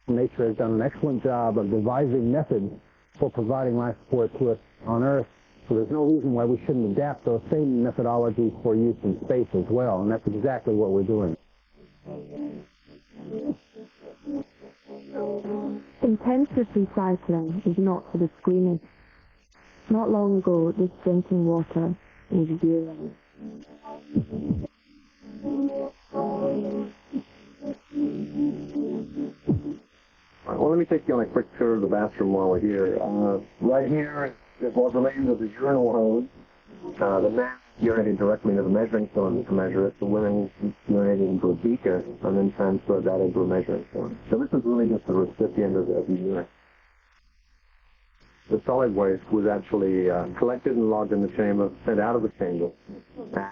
Nature has done an excellent job of devising methods for providing life support to us on Earth, so there's no reason why we shouldn't adapt those same methodologies for use in space as well, and that's exactly what we're doing.
Intensive recycling is not for the squeamish. Not long ago, this drinking water was urine.
Well, let me take you on a quick tour of the bathroom while we're here. Right here is what remains of the urinal hose. The men urinated directly into the measuring cylinder to measure it. The women urinated into a beaker and then transferred that into a measuring cylinder. So this is really just the recipient of the urine. The solid waste was actually collected and logged in the chamber, sent out of the chamber,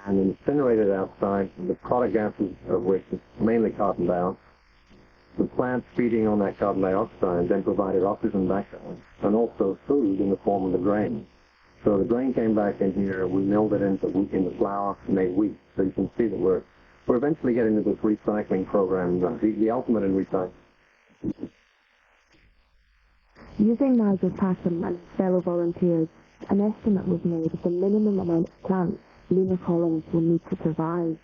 and incinerated outside, the product gases of which is mainly carbon dioxide. The plants feeding on that carbon dioxide then provided oxygen back to us, and also food in the form of the grain. So the grain came back in here, we milled it into the flour, made wheat. So you can see that we're eventually getting into this recycling program, the ultimate in recycling.
Using Nigel Packham and his fellow volunteers, an estimate was made of the minimum amount of plants lunar colonies will need to survive.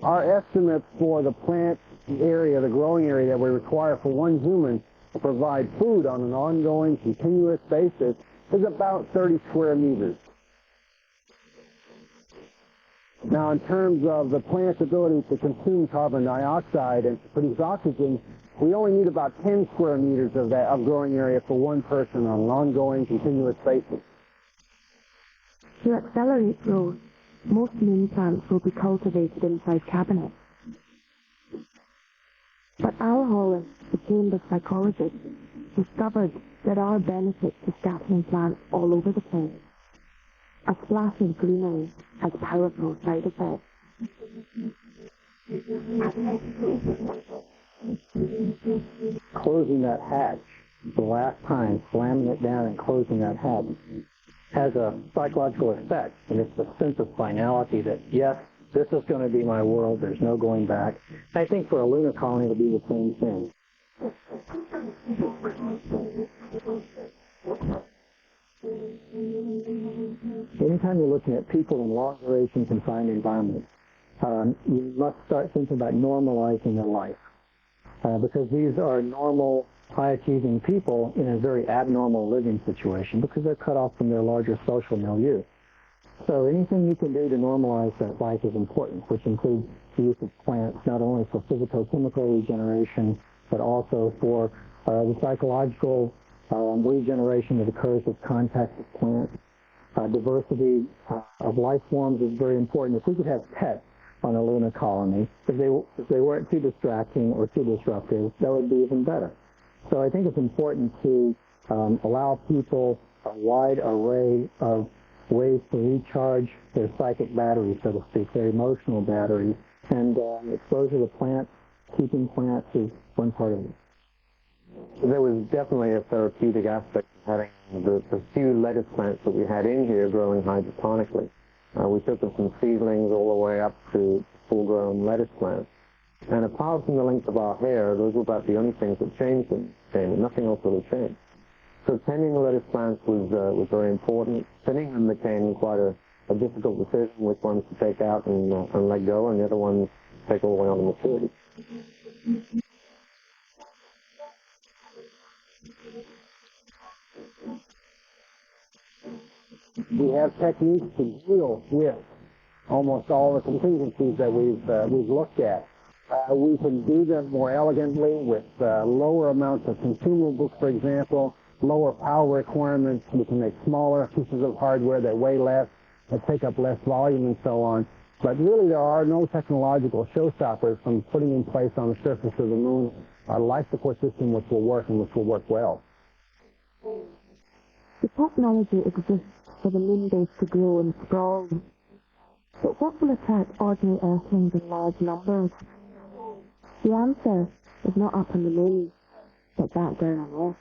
Our estimates for the plant area, the growing area that we require for one human to provide food on an ongoing, continuous basis is about 30 square meters. Now, in terms of the plant's ability to consume carbon dioxide and to produce oxygen, we only need about 10 square meters of growing area for one person on an ongoing, continuous basis.
To accelerate growth, most moon plants will be cultivated inside cabinets. But our Holland, the Cambridge psychologist, discovered there are benefits to scattering plants all over the place. A splash of greenery has powerful side effects.
Closing that hatch, the last time, slamming it down and closing that hatch, has a psychological effect, and it's the sense of finality that, yes, this is going to be my world, there's no going back. I think for a lunar colony it'll be the same thing. Anytime you're looking at people in long-duration confined environments, you must start thinking about normalizing their life. Because these are normal, high-achieving people in a very abnormal living situation because they're cut off from their larger social milieu. So anything you can do to normalize that life is important, which includes the use of plants not only for physicochemical regeneration, but also for the psychological regeneration that occurs with contact with plants. Diversity of life forms is very important. If we could have pets on a lunar colony, if they weren't too distracting or too disruptive, that would be even better. So I think it's important to allow people a wide array of ways to recharge their psychic batteries, so to speak, their emotional batteries, and exposure to plants, keeping plants is one part of it.
There was definitely a therapeutic aspect of having the few lettuce plants that we had in here growing hydroponically. We took them from seedlings all the way up to full-grown lettuce plants. And apart from the length of our hair, those were about the only things that changed them. Nothing else really changed. So tending the lettuce plants was very important. Thinning them became quite a difficult decision, which ones to take out and let go, and the other ones take all the way on to maturity.
We have techniques to deal with almost all the contingencies that we've looked at. We can do them more elegantly with lower amounts of consumables, for example, lower power requirements. We can make smaller pieces of hardware that weigh less, that take up less volume, and so on. But really, there are no technological showstoppers from putting in place on the surface of the moon a life support system which will work and which will work well.
The technology exists for the moon base to grow and sprawl. But what will attract ordinary Earthlings in large numbers? The answer is not up on the moon, but back down on Earth.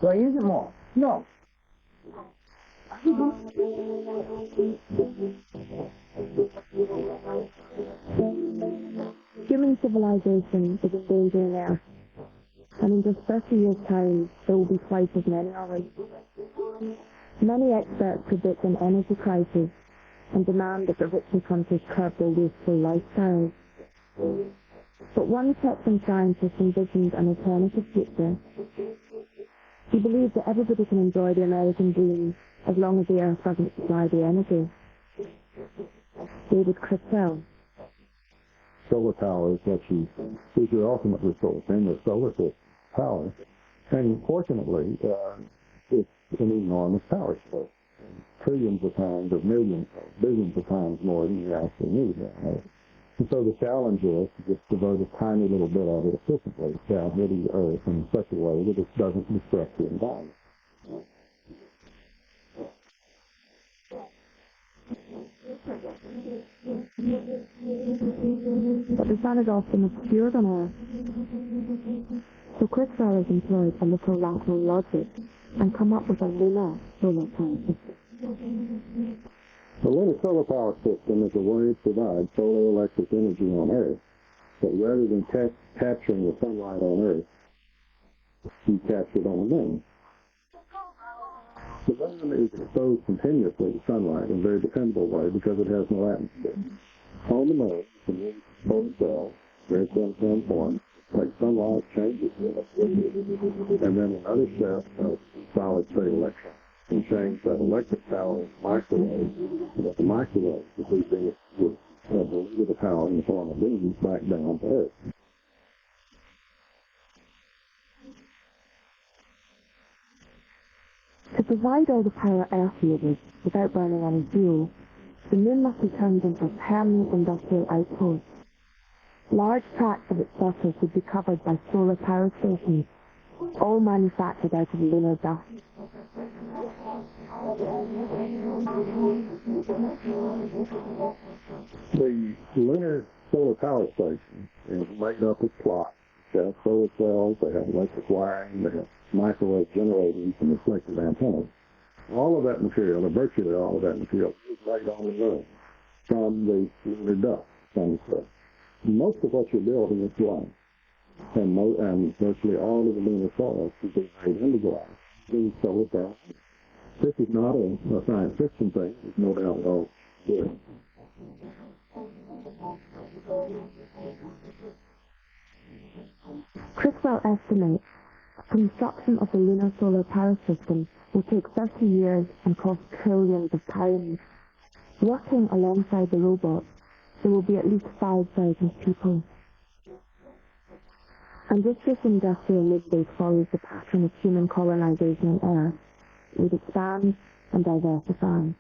Do I use it more? No.
Human civilization is endangering Earth, and in just 30 years' time, there will be twice as many of us. Many experts predict an energy crisis and demand that the richer countries curb their wasteful lifestyles. But one Texan scientist envisions an alternative future. He believes that everybody can enjoy the American dream as long as the Earth doesn't supply the energy. David Criswell.
Solar power is your ultimate resource, and the solar power. And fortunately, it's an enormous power source. Trillions of times, or millions, billions of times more than you actually need. And so the challenge is to just devote a tiny little bit of it efficiently down here to the Earth in such a way that it doesn't disrupt the environment.
But the sun is often obscured on Earth. So Criswell has employed a little lateral logic and come up with a lunar solar power system.
The lunar solar power system is a way to provide solar electric energy on Earth, but rather than capturing the sunlight on Earth, you capture it on the moon. The moon is exposed continuously to sunlight in a very dependable way because it has no atmosphere. On the moon, the moon exposed cells, very thin form, like sunlight changes and then another set of solid-state electrons can change that electric power into microwaves, but the microwaves would deliver the power in the form of beams back down to Earth.
To provide all the power Earth uses without burning any fuel, the Moon must be turned into a permanent industrial outpost. Large tracts of its surface would be covered by solar power stations, all manufactured out of lunar dust.
The lunar solar power station is made up of slots. They have solar cells, they have electric wiring, they have microwave generators and reflective antennas. All of that material, or virtually all of that material, is made on the moon from the lunar dust from the surface. Most of what you're building is glass, and virtually all of the lunar soil is being made into glass. These solar panels. This is not a science fiction thing. There's no doubt at all. Good.
Criswell estimates construction of the lunar solar power system will take 30 years and cost trillions of pounds. Working alongside the robots, there will be at least 5,000 people. And if this industrial mid-base follows the pattern of human colonization on Earth, it would expand and diversify.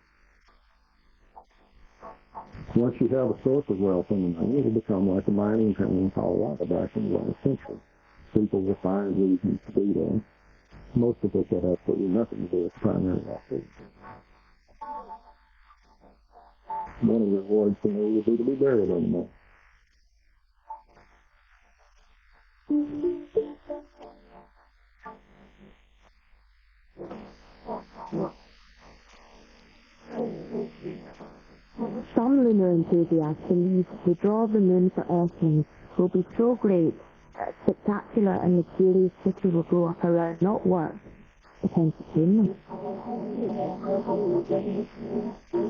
Once you have a source of wealth in the money, it'll become like a mining town in Colorado back in the last century. People will find reasons to do that, most of which have absolutely nothing to do with primary activity. One of the rewards for me would be to be buried on the moon.
Some lunar enthusiasts believe the draw of the moon for Earthlings will be so great that a spectacular and luxurious city will grow up around, not work, but entertainment.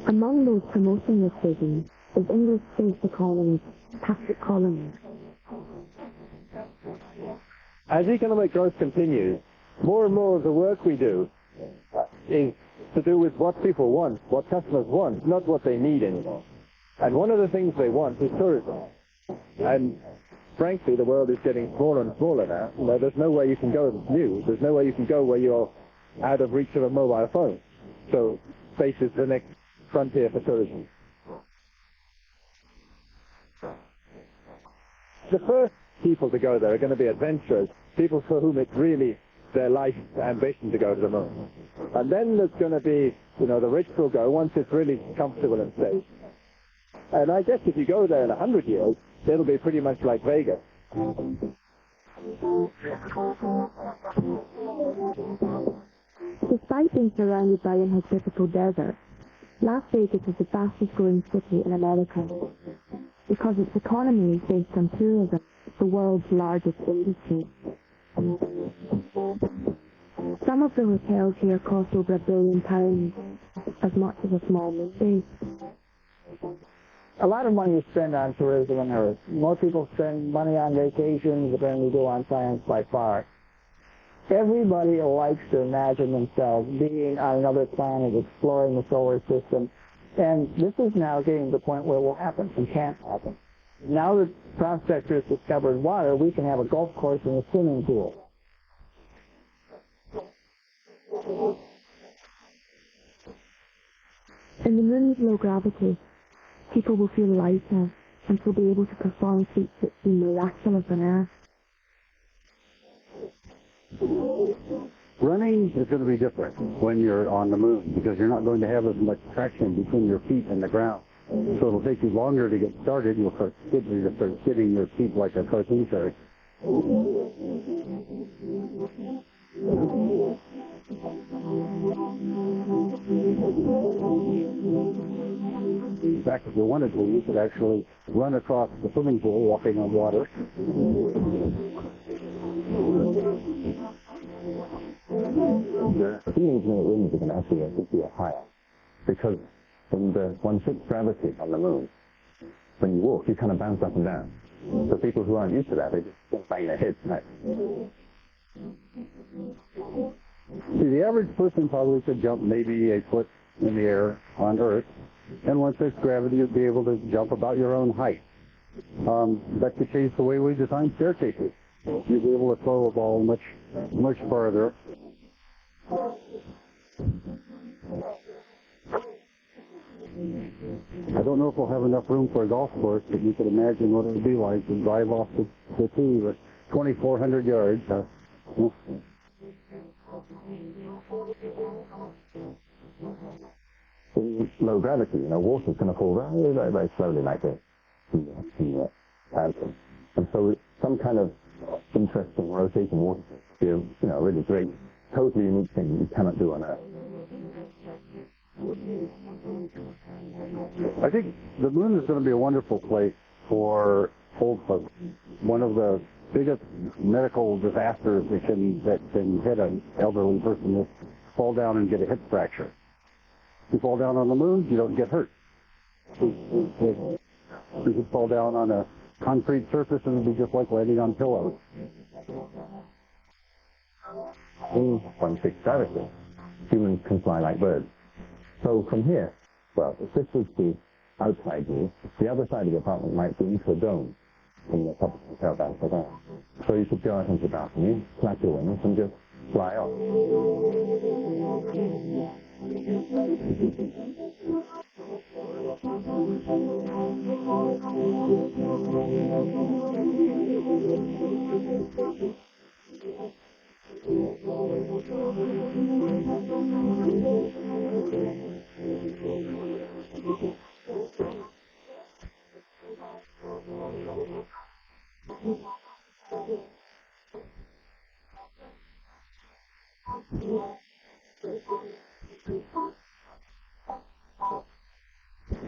Among those promoting this vision is English space economist Patrick Collins.
As economic growth continues, more and more of the work we do is to do with what people want, what customers want, not what they need anymore. And one of the things they want is tourism. And frankly, the world is getting smaller and smaller now. You know, there's nowhere you can go that's new. There's nowhere you can go where you're out of reach of a mobile phone. So space is the next frontier for tourism. The first people to go there are going to be adventurers, people for whom it's really their life ambition to go to the moon. And then there's going to be, you know, the rich will go once it's really comfortable and safe. And I guess if you go there in 100 years, it'll be pretty much like Vegas.
Despite being surrounded by inhospitable deserts, Las Vegas is the fastest growing city in America because its economy is based on tourism, the world's largest industry. Some of the hotels here cost over £1 billion, as much as a small moon base.
A lot of money is spent on tourism on Earth. More people spend money on vacations than we do on science by far. Everybody likes to imagine themselves being on another planet, exploring the solar system, and this is now getting to the point where it will happen and can't happen. Now that prospectors discovered water, we can have a golf course and a swimming pool.
In the moon's low gravity, people will feel lighter and will be able to perform feats that seem miraculous on Earth.
Running is going to be different when you're on the moon because you're not going to have as much traction between your feet and the ground. So it'll take you longer to get started. You'll start skidding your feet like a cartoon character. In fact, if you wanted to, you could actually run across the swimming pool walking on water.
The feelings in the rooms are going to actually be higher because when fixed gravity on the moon, when you walk, you kind of bounce up and down. So people who aren't used to that, they just bang their heads back.
See, the average person probably could jump maybe a foot in the air on Earth, and once there's gravity, you'd be able to jump about your own height. That could change the way we design staircases. You'd be able to throw a ball much farther. I don't know if we'll have enough room for a golf course, but you could imagine what it would be like to drive off the tee with 2,400 yards.
In low gravity, water's going to fall very, very, very slowly like this. And so some kind of interesting rotating water is, a really great, totally unique thing you cannot do on Earth.
I think the moon is going to be a wonderful place for old folks. One of the biggest medical disasters that can hit an elderly person is fall down and get a hip fracture. If you fall down on the moon, you don't get hurt. You could fall down on a concrete surface and it'd be just like landing on pillows.
In one fixed gravity, humans can fly like birds. So from here, well, if this was the outside view, the other side of the apartment might be into a dome from the top of the hotel down to there. So you could go out into the balcony, flap your wings, and just fly off.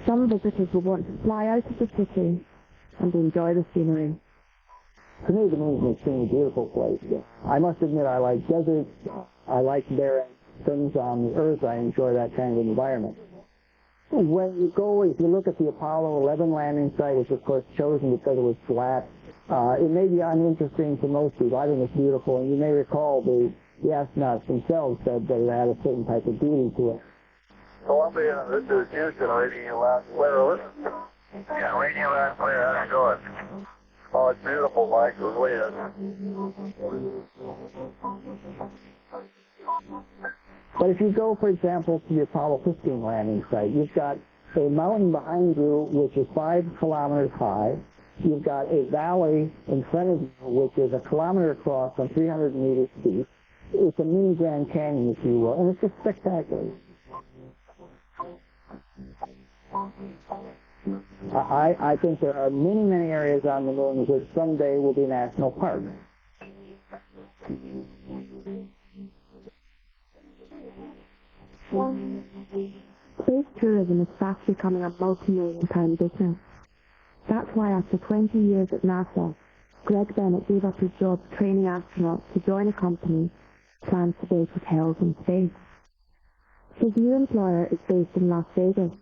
Some visitors will want to fly out of the city and enjoy the scenery.
To me, the moon is an extremely beautiful place. I must admit, I like deserts. I like barren things on the Earth. I enjoy that kind of environment. When you go, if you look at the Apollo 11 landing site, which of course chosen because it was flat, it may be uninteresting to most people. I think it's beautiful, and you may recall the astronauts themselves said that it had a certain type of beauty to it.
Columbia, this is Houston, radio loud and clear. Yeah, radio loud and clear. How's it going? Oh, it's beautiful, Mike. It was
But if you go, for example, to the Apollo 15 landing site, you've got a mountain behind you which is 5 kilometers high. You've got a valley in front of you which is 1 kilometer across and 300 meters deep. It's a mini Grand Canyon, if you will, and it's just spectacular. I think there are many, many areas on the moon which someday will be national parks.
Space tourism is fast becoming a multi-million-pound business. That's why after 20 years at NASA, Greg Bennett gave up his job training astronauts to join a company that plans to build hotels in space. His new employer is based in Las Vegas,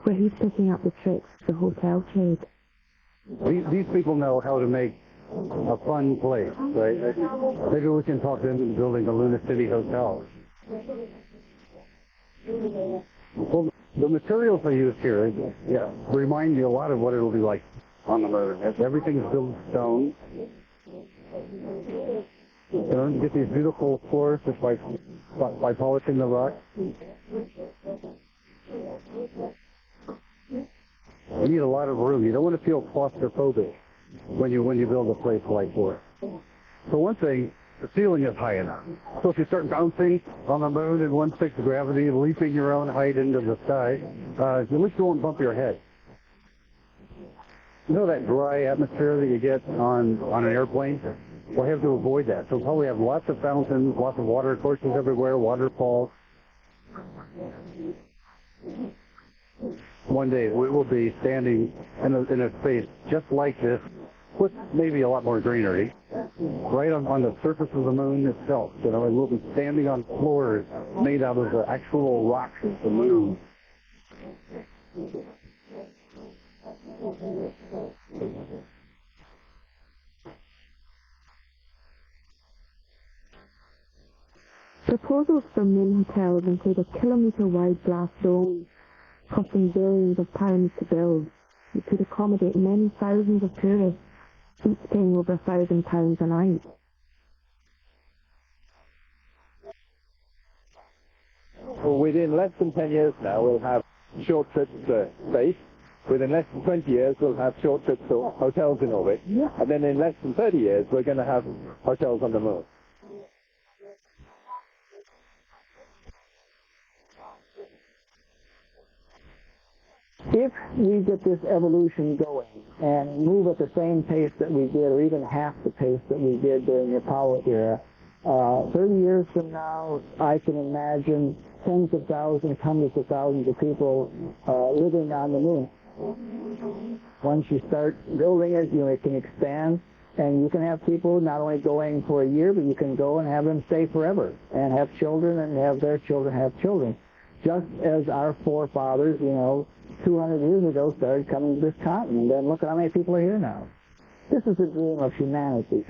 where he's picking up the tricks of the hotel trade.
These people know how to make a fun place, right? Maybe we can talk them into building the Lunar City Hotel. Well, the materials they use here remind you a lot of what it'll be like on the moon. Everything's built in stone. You get these beautiful floors just by polishing the rock. You need a lot of room. You don't want to feel claustrophobic when you build a place like this. For one thing, the ceiling is high enough. So if you start bouncing on the moon in 1/6 gravity and leaping your own height into the sky, at least you won't bump your head. You know that dry atmosphere that you get on an airplane? We'll have to avoid that. So we'll probably have lots of fountains, lots of water courses everywhere, waterfalls. One day we will be standing in a space just like this, with maybe a lot more greenery, right on the surface of the moon itself. And we'll be standing on floors made out of the actual rocks of the moon.
Proposals for moon hotels include a kilometre-wide glass dome costing billions of pounds to build. It could accommodate many thousands of tourists, each paying over £1,000 a night.
Well, within less than 10 years now, we'll have short trips to space. Within less than 20 years, we'll have short trips to hotels in orbit. And then in less than 30 years, we're going to have hotels on the moon.
If we get this evolution going and move at the same pace that we did, or even half the pace that we did during the Apollo era, 30 years from now, I can imagine tens of thousands, hundreds of thousands of people living on the moon. Once you start building it, it can expand, and you can have people not only going for a year, but you can go and have them stay forever, and have children, and have their children have children. Just as our forefathers, 200 years ago started coming to this continent, and look at how many people are here now. This is the dream of humanity.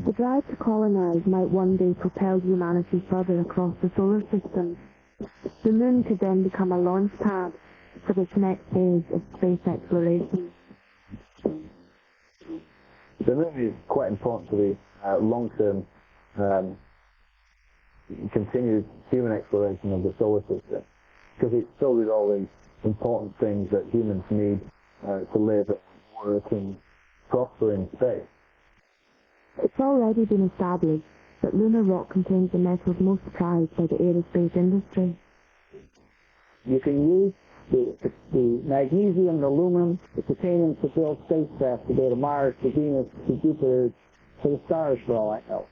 The drive to colonize might one day propel humanity further across the solar system. The moon could then become a launch pad for this next phase of space exploration.
The moon is quite important to the long-term continued human exploration of the solar system, because it's filled with all these important things that humans need to live and work and prosper in space.
It's already been established that lunar rock contains the metals most prized by the aerospace industry.
You can use the magnesium, the aluminum, the titanium to build spacecraft to go to Mars, to Venus, to Jupiter, to the stars, for all I know.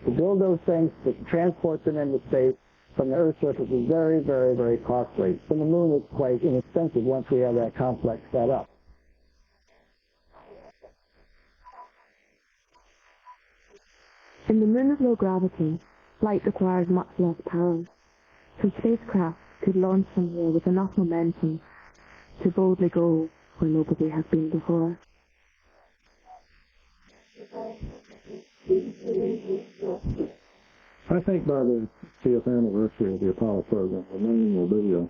To build those things, to transport them into space from the Earth's surface is very, very, very costly. From the moon, it's quite inexpensive once we have that complex set up.
In the moon of low gravity, flight requires much less power, so spacecraft could launch from here with enough momentum to boldly go where nobody has been before.
I think by the 50th anniversary of the Apollo program, the moon will be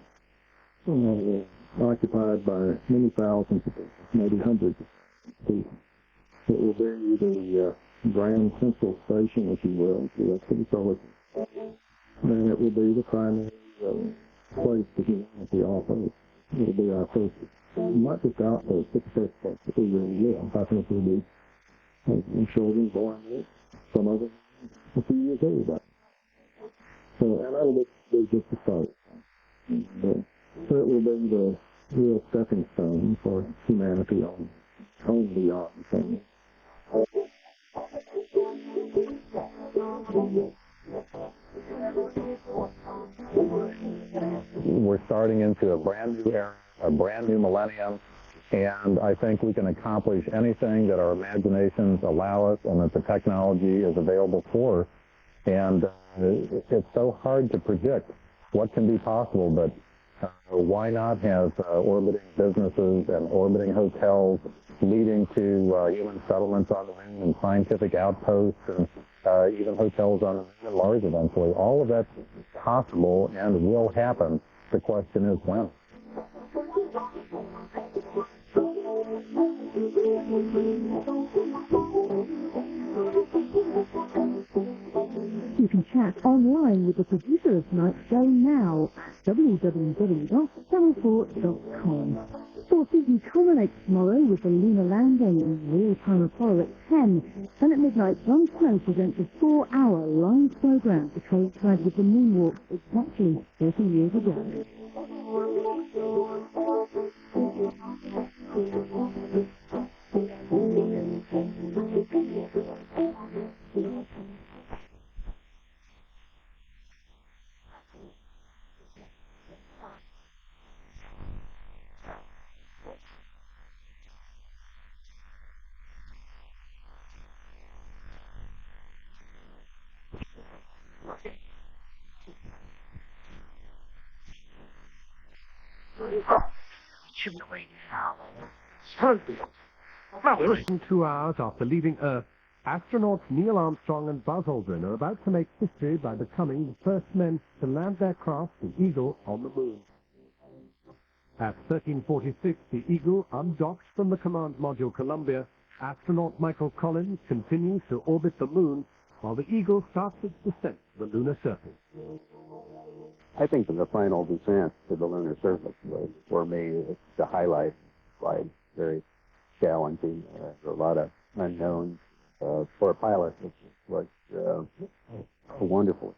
occupied by many thousands, maybe hundreds of people. It will be the grand central station, if you will, for the solar system. And it will be the primary place that humanity offers. It will be our first, not just outpost, but the first place that we really live. I think there will be children born in it, some of them a few years old. So, and that'll be just the start. So it will be the real stepping stone for humanity on beyond things.
We're starting into a brand new era, a brand new millennium, and I think we can accomplish anything that our imaginations allow us and that the technology is available for us. And it's so hard to predict what can be possible, but why not have orbiting businesses and orbiting hotels leading to human settlements on the moon and scientific outposts and even hotels on the moon and Mars eventually. All of that's possible and will happen. The question is when.
You can chat online with the producer of tonight's show now at www.channel4.com. 4 seasons culminates tomorrow with the lunar landing in real-time Apollo at 10. Then at midnight, John Snow presents a 4-hour live program to coincide with the moonwalk exactly 30 years ago.
Less than 2 hours after leaving Earth, astronauts Neil Armstrong and Buzz Aldrin are about to make history by becoming the first men to land their craft, the Eagle, on the moon. At 1346, the Eagle undocked from the command module Columbia. Astronaut Michael Collins continues to orbit the Moon, while the Eagle starts its descent to the lunar surface.
I think that the final descent to the lunar surface was, for me, the highlight flight. Very challenging. A lot of unknowns. For a pilot, it was wonderful.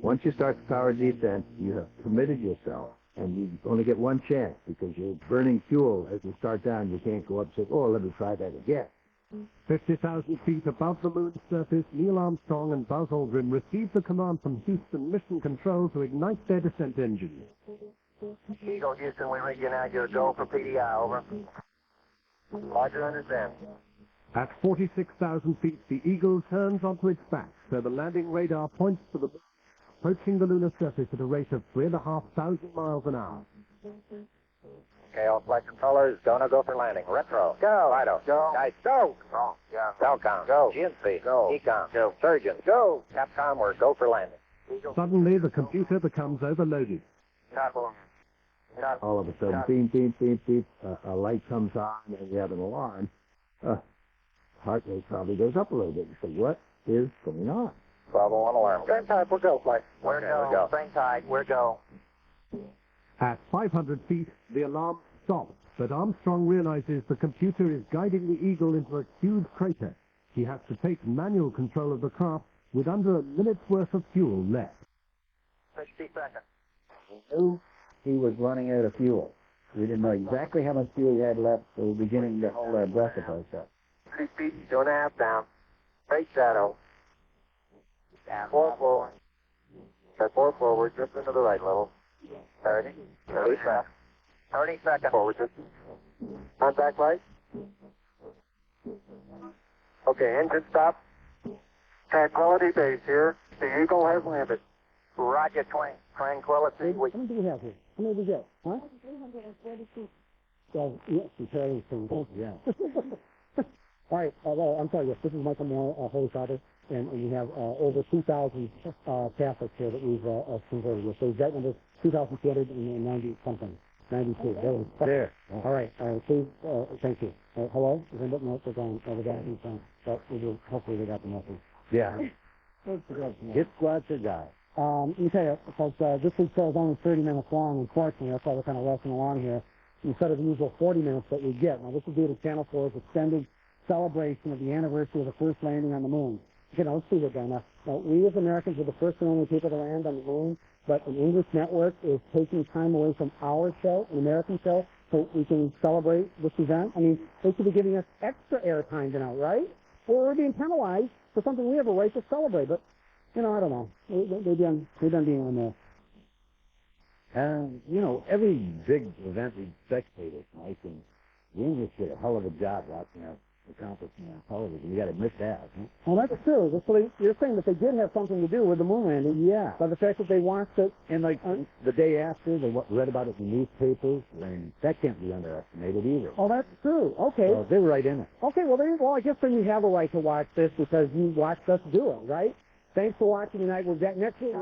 Once you start the power descent, you have committed yourself, and you only get one chance because you're burning fuel. As you start down, you can't go up and say, oh, let me try that again.
50,000 feet above the Moon's surface, Neil Armstrong and Buzz Aldrin received the command from Houston Mission Control to ignite their descent engines.
Eagle, Houston, we read you now. You're a go for PDI, over. Roger, understand.
At 46,000 feet, the Eagle turns onto its back, so the landing radar points to the Moon, approaching the lunar surface at a rate of 3,500 miles an hour.
Okay, all flight controllers, go for landing. Retro, go. Fido, go. Guys, go. Control, yeah. Telcom, go. GNC, go. Ecom, go. Surgeon, go. Capcom, we're go for landing.
Suddenly, the computer becomes overloaded.
All of a sudden, beep, beep, beep, beep, a light comes on, and you have an alarm. Heart rate probably goes up a little bit. You say, what is going on?
1201 alarm. Same type, we're go, flight. We're go. Same type, we're go.
At 500 feet, the alarm stops, but Armstrong realizes the computer is guiding the Eagle into a huge crater. He has to take manual control of the craft with under a minute's worth of fuel left.
60 seconds.
He knew he was running out of fuel. We didn't know exactly how much fuel he had left, so we were beginning to hold our breath about that.
3 feet, 2.5 down. Straight shadow. Down. 4 forward. 4 forward, just into the right level. 30 seconds. 30 seconds. Forward, just. Contact light. Okay, engine stop. Tranquility base here. The Eagle has landed. Roger, Tranquility.
How many do we have here? How many did we get? Huh?
340 feet.
Well, yes, comparing to, yeah. All right, well, I'm sorry, yes, this is Michael Moore, Holy Father, and we have over 2,000 Catholics here that we've converted with. So that number is 2,290 something, 92. There. All right, please, thank you. Hello? Is anybody know what's going on? The guy who's on. But hopefully they got the message.
Yeah. Hit squad to die.
Let me tell you, folks, this week's show is only 30 minutes long, unfortunately. That's why we're kind of rushing along here instead of the usual 40 minutes that we get. Now, this is due to Channel 4's extended celebration of the anniversary of the first landing on the moon. Okay, now let's see what now. Now, we as Americans were the first and only people to land on the moon, but an English network is taking time away from our show, an American show, so we can celebrate this event. I mean, they should be giving us extra airtime tonight, right? Or we're being penalized for something we have a right to celebrate, but you know, I don't know. They've done being on there.
You know, every big event we spectate is nice, and the English did a hell of a job watching our accomplishment on television. You got to admit that. Huh?
Well, that's true. So you're saying that they did have something to do with the moon landing?
Yeah.
By the fact that they watched it,
and like the day after, they read about it in the newspapers, and that can't be underestimated either.
Oh, that's true. Okay.
So they were right in it.
Okay. Well, I guess then you have a right to watch this because you watched us do it, right? Thanks for watching tonight. We'll get next week.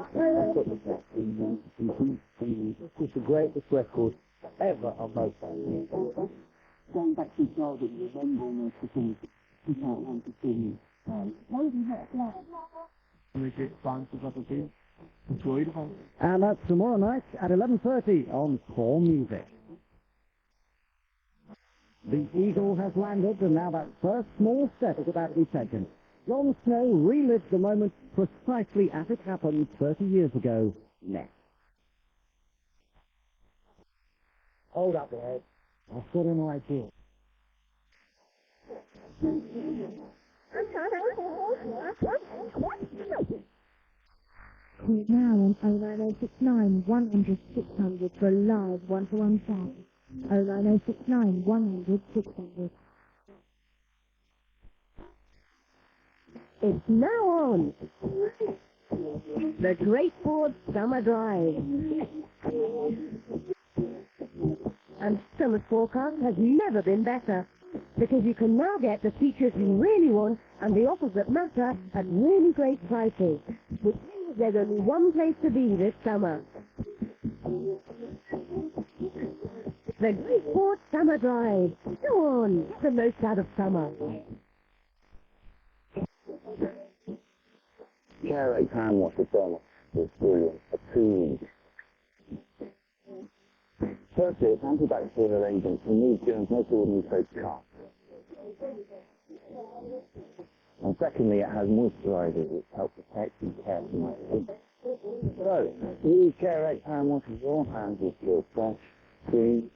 This is the greatest record ever of my family.
Going back to Jordan, remembering the things we can't want to see. Maybe not left.
We get sponsors of the team. Enjoy the whole.
And that's tomorrow night at 11:30 on Core Music. The Eagle has landed, and now that first small step is about to be taken. Jon Snow relived the moment precisely as it happened 30 years ago. Next.
Hold up, Ed.
I've got an idea.
Call now on 09069 100 600 for a live one-to-one chat. 09069 100 600.
It's now on. The Great Ford Summer Drive. And summer forecast has never been better, because you can now get the features you really want and the offers that matter at really great prices, which means there's only one place to be this summer. The Greatport Summer Drive. Go on, get the most out of summer.
Carrot hand wash the thermos is brilliant. A tube. Firstly, it's antibacterial agent. Removes germs most ordinary soap can't. And secondly, it has moisturizers which help protect and care for my skin. So, use Care X hand wash with your hands will feel fresh, clean,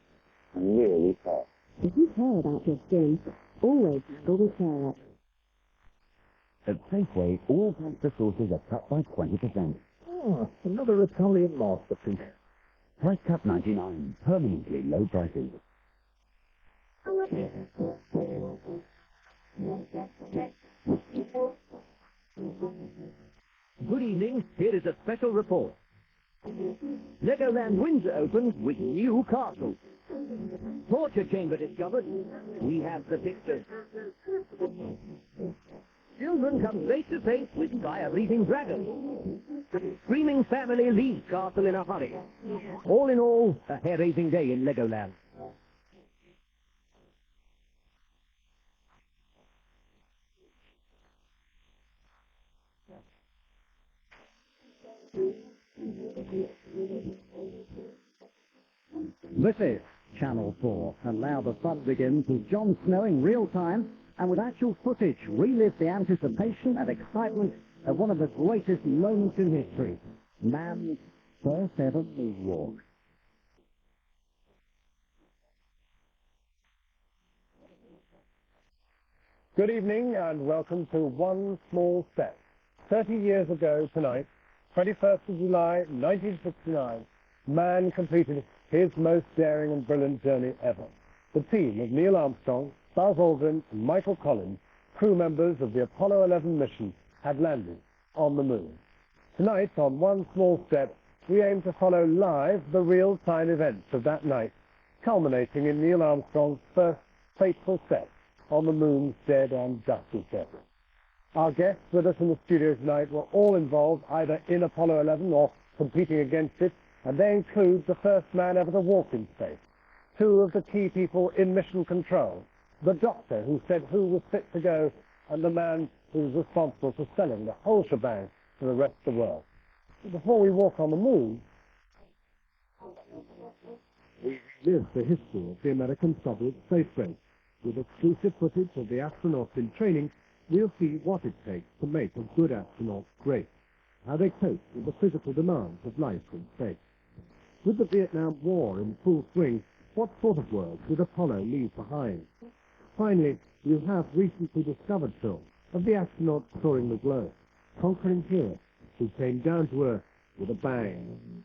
and really fresh.
If you care about your skin, always handle with Care X.
At Safeway, all pasta sauces are cut by 20%.
Oh, another Italian masterpiece.
Price cut 99, permanently low prices.
Good evening, here is a special report. Legoland Windsor opens with new castle. Torture chamber discovered. We have the pictures. Children come face to face with fire-breathing dragons. Screaming family leaves castle in a hurry. All in all, a hair-raising day in Legoland.
This is Channel 4. Allow the fun begins with Jon Snow in real time and with actual footage relive the anticipation and excitement of one of the greatest moments in history, man's first ever moonwalk.
Good evening and welcome to One Small Step. 30 years ago tonight, 21st of July 1969, man completed his most daring and brilliant journey ever. The team of Neil Armstrong, Buzz Aldrin and Michael Collins, crew members of the Apollo 11 mission, had landed on the moon. Tonight, on One Small Step, we aim to follow live the real-time events of that night, culminating in Neil Armstrong's first fateful step on the moon's dead and dusty surface. Our guests with us in the studio tonight were all involved either in Apollo 11 or competing against it, and they include the first man ever to walk in space, two of the key people in mission control, the doctor who said who was fit to go, and the man who was responsible for selling the whole shebang to the rest of the world. Before we walk on the moon, we live the history of the American-Soviet space race. With exclusive footage of the astronauts in training, we'll see what it takes to make a good astronaut great, how they cope with the physical demands of life in space. With the Vietnam War in full swing, what sort of world did Apollo leave behind? Finally, we'll have recently discovered film of the astronauts touring the globe, conquering heroes who came down to Earth with a bang.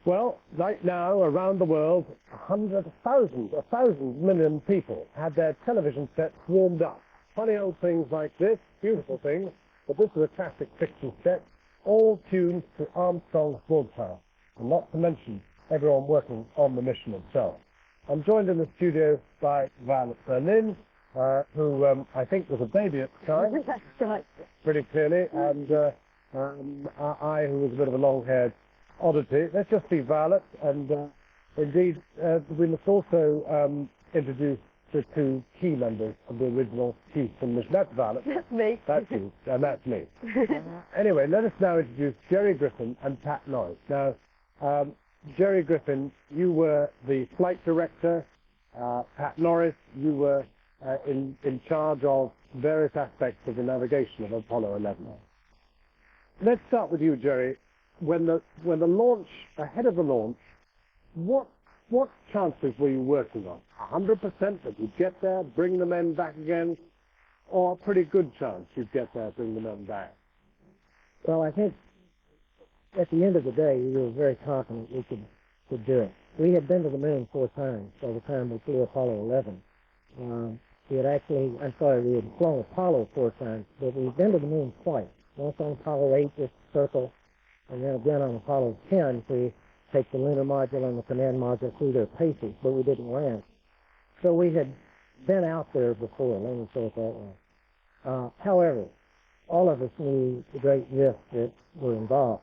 Well, right now, around the world, 1,000 million people had their television sets warmed up. Funny old things like this, beautiful things, but this is a classic fiction set, all tuned to Armstrong's broadcast, and not to mention everyone working on the mission itself. I'm joined in the studio by Violet Berlin, who I think was a baby at the time.
That's right.
Pretty clearly, and I, who was a bit of a long-haired oddity. Let's just see Violet, and indeed we must also introduce the two key members of the original Houston mission. That's Violet.
That's me.
That's you, and that's me. Anyway, let us now introduce Jerry Griffin and Pat Norris. Now, Jerry Griffin, you were the flight director. Pat Norris, you were in charge of various aspects of the navigation of Apollo 11. Let's start with you, Jerry. When the launch, ahead of the launch, what chances were you working on? 100% that you'd get there, bring the men back again, or a pretty good chance you'd get there, bring the men back?
Well, I think at the end of the day, we were very confident we could do it. We had been to the moon 4 times by the time we flew Apollo 11. We had flown Apollo 4 times, but we'd been to the moon twice. Once on Apollo 8, just circle, and then again on Apollo 10, we take the lunar module and the command module through their paces, but we didn't land. So we had been out there before, let me say it that way. However, all of us knew the great risks that were involved.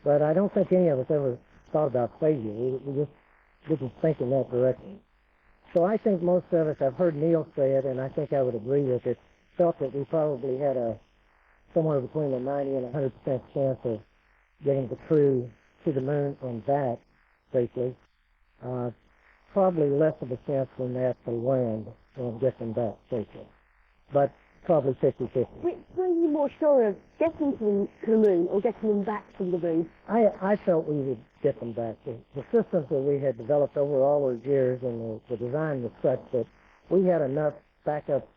But I don't think any of us ever thought about failure. We just didn't think in that direction. So I think most of us, I've heard Neil say it, and I think I would agree with it, felt that we probably had somewhere between a 90 and 100% chance of getting the crew to the moon and back safely. Probably less of a chance when they actually land and get them back safely. But probably 50-50.
Which were you more sure of, getting to the moon or getting them back from the moon?
I felt we would get them back. The systems that we had developed over all those years and the design was such that we had enough backup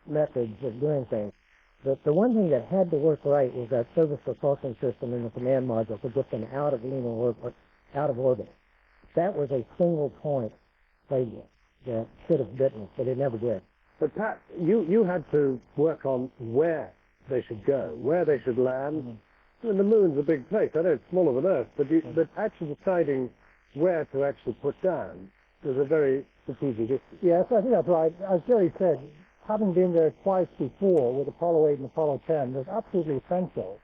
methods of doing things. The one thing that had to work right was that service propulsion system in the command module to get them out of lunar orbit, out of orbit. That was a single point failure that should have bitten us, but it never did.
But Pat, you had to work on where they should go, where they should land. Mm-hmm. I mean, the moon's a big place. I know it's smaller than Earth, but actually deciding where to actually put down was a very strategic issue.
Yes, I think that's right. As Jerry said, having been there twice before with Apollo 8 and Apollo 10, was absolutely essential.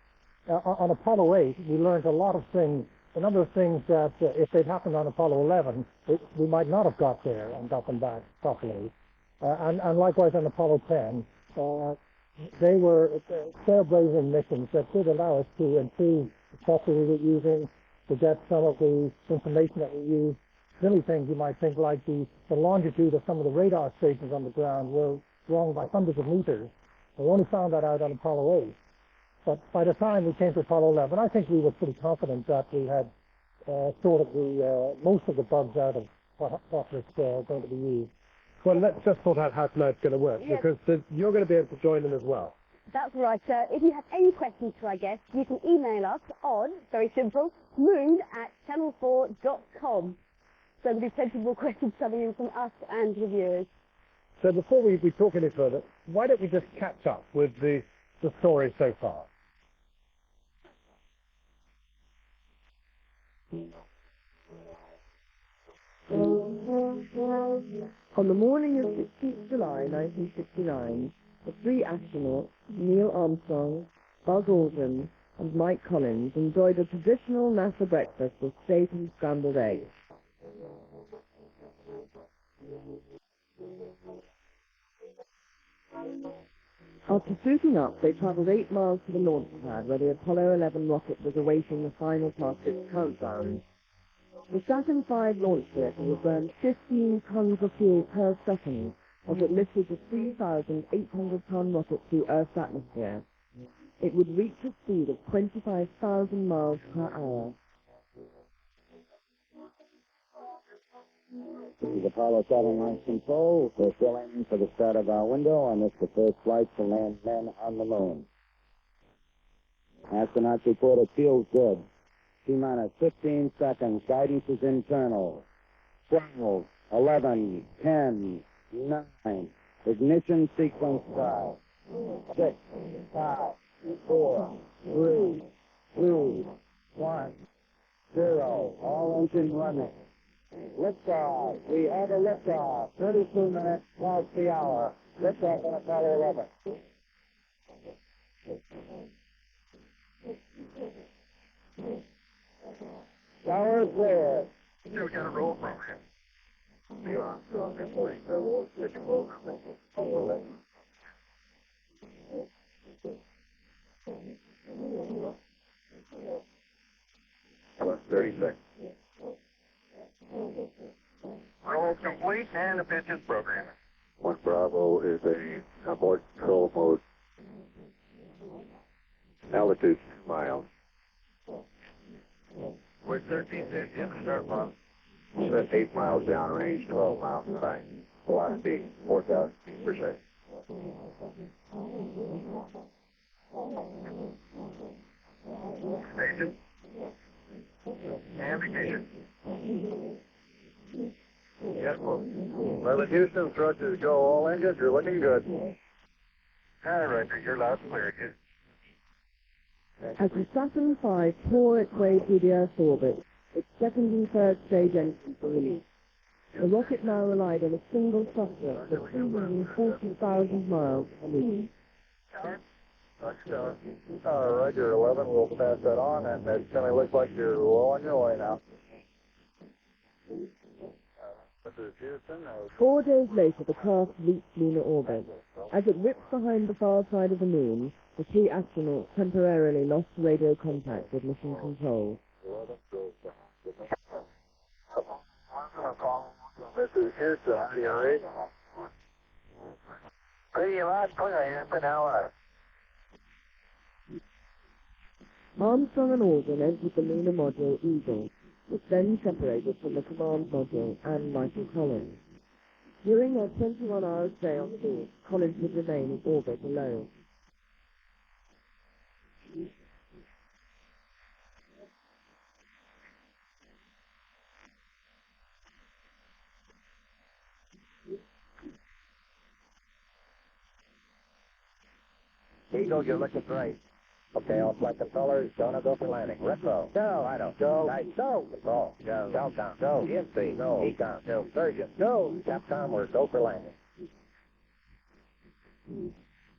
On Apollo 8, we learned a lot of things, a number of things that if they'd happened on Apollo 11, we might not have got there and got them back properly. And likewise on Apollo 10, they were trailblazing missions that did allow us to improve the software we were using, to get some of the information that we used. Silly things you might think, like the longitude of some of the radar stations on the ground were wrong by hundreds of meters. We only found that out on Apollo 8. But by the time we came to Apollo 11, I think we were pretty confident that we had sort of most of the bugs out of what was going to be used.
Well, let's just sort out how tonight's going to work,
yes,
because you're going to be able to join in as well.
That's right. If you have any questions for our guests, you can email us on, very simple, moon@channel4.com. So there'll be plenty more questions coming in from us and the viewers.
So before we talk any further, why don't we just catch up with the story so far?
On the morning of 16th July 1969, the three astronauts, Neil Armstrong, Buzz Aldrin, and Mike Collins, enjoyed a traditional NASA breakfast with steak and scrambled eggs. After suiting up, they travelled 8 miles to the launch pad where the Apollo 11 rocket was awaiting the final part of its countdown. The Saturn V launch vehicle would burn 15 tons of fuel per second as it lifted the 3,800-ton rocket through Earth's atmosphere. It would reach a speed of 25,000 miles per hour.
This is Apollo 7 launch control. We're still aiming for the start of our window, and this is the first flight to land men on the moon. Astronauts report it feels good. T-minus 15 seconds. Guidance is internal. 12, 11, 10, 9. Ignition sequence start. 6, 5, 4, 3, 2, 1, 0. All engines running. Liftoff. We have a liftoff. 32 minutes past the hour. Liftoff on Apollo 11. Tower clear. We got a roll program. Neil Armstrong is playing the whole schedule. Plus 30 seconds. Roll complete and the pitch is programmed. 1 Bravo is a abort control mode. Altitude 2 miles. We're 1350 in the start box. Set 8 miles downrange, 12 miles high. Velocity 4,000 feet per second. Station. Navigation. Yes, well, Houston, thrusters go. All engines, you're looking good. All right, you're loud and clear again.
As the Saturn V tore its way through the Earth's orbit, its second and third stage engines were released. The rocket now relied on a single thruster for 240,000 miles a week.
Roger, 11, we'll pass that on, and it kind of looks like you're well on your way now. This is Houston.
4 days later, the craft reached lunar orbit. As it whipped behind the far side of the moon, the 3 astronauts temporarily lost radio contact with mission control.
This is Houston. Are you ready? Pretty loud, clear, Houston. How are
Armstrong and Aldrin entered the lunar module Eagle, which then separated from the command module and Michael Collins. During their 21-hour stay on the moon, Collins would remain in orbit alone.
Eagle, you're looking great. Okay, all flight controllers, Jonah, go for landing. Retro. Go. Fido. Go. Nice. Go. Control. Go. Telcom. Go. ESP. Go. Ecom. Go. Surgeon. Go. Capcom, we're go for landing.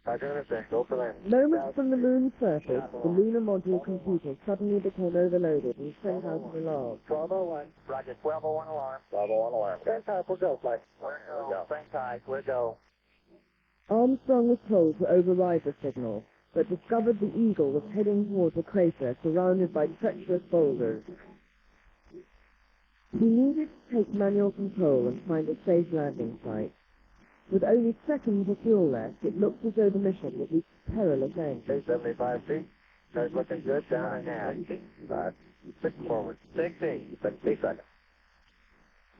Roger, go for landing.
Moments from the moon's surface, the lunar module computer suddenly became overloaded and sent out an alarm.
1201. Roger, 1201 alarm. 1201 alarm. Stand tight, we'll go, flight. We're go. Stand tight, we'll go.
Armstrong was told to override the signal, but discovered the Eagle was heading towards a crater surrounded by treacherous boulders. He needed to take manual control and find a safe landing site. With only seconds of fuel left, it looked as though the mission would reach perilous end.
75 feet. Start looking good. Down and half. 5. 6 forward. 60. 60 seconds.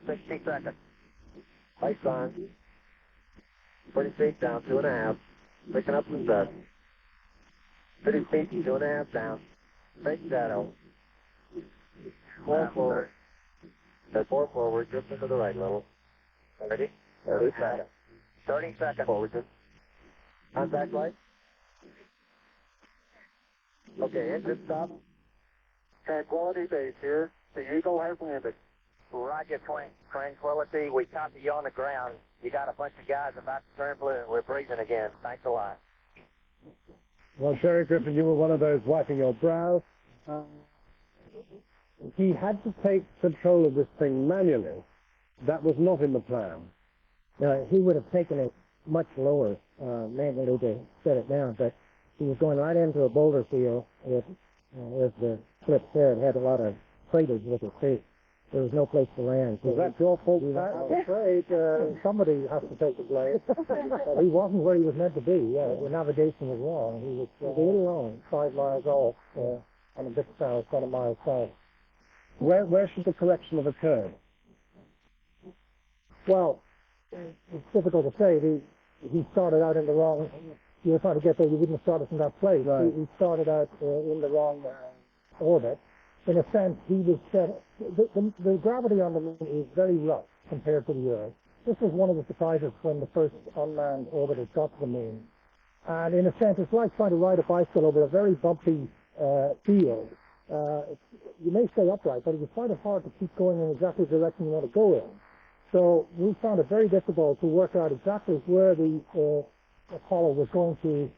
60 seconds. Lights on. 40 feet down. 2.5. Picking up some dust. 30 feet. 2.5 down. Big shadow. 4 forward. 4 forward. Just into the right level. 30. 30 seconds. 30 seconds. Forward. Contact light. Okay, engine stop. Tranquility base here. The Eagle has landed.
Roger, Tranquility. We copy you on the ground. You got a bunch of guys about to turn blue. We're breathing again. Thanks a lot.
Well, Sherry Griffin, you were one of those wiping your brow. He had to take control of this thing manually. That was not in the plan.
He would have taken it much lower manually to set it down, but he was going right into a boulder field with, as the clip said, had a lot of craters with it too. There was no place to land.
Was that your fault, Pat?
I'm afraid somebody has to take the blame. He wasn't where he was meant to be. The navigation was wrong. He was a little wrong, 5 miles off on a bit south, 20 miles south.
Where should the correction have occurred?
Well, it's difficult to say. He started out in the wrong. You were trying to get there. You wouldn't have started from that place. Right. He started out in the wrong orbit. In a sense, he was set. The gravity on the moon is very rough compared to the Earth. This was one of the surprises when the first unmanned orbiters got to the moon. And in a sense, it's like trying to ride a bicycle over a very bumpy field. You may stay upright, but you find it hard to keep going in exactly the direction you want to go in. So we found it very difficult to work out exactly where the Apollo was going to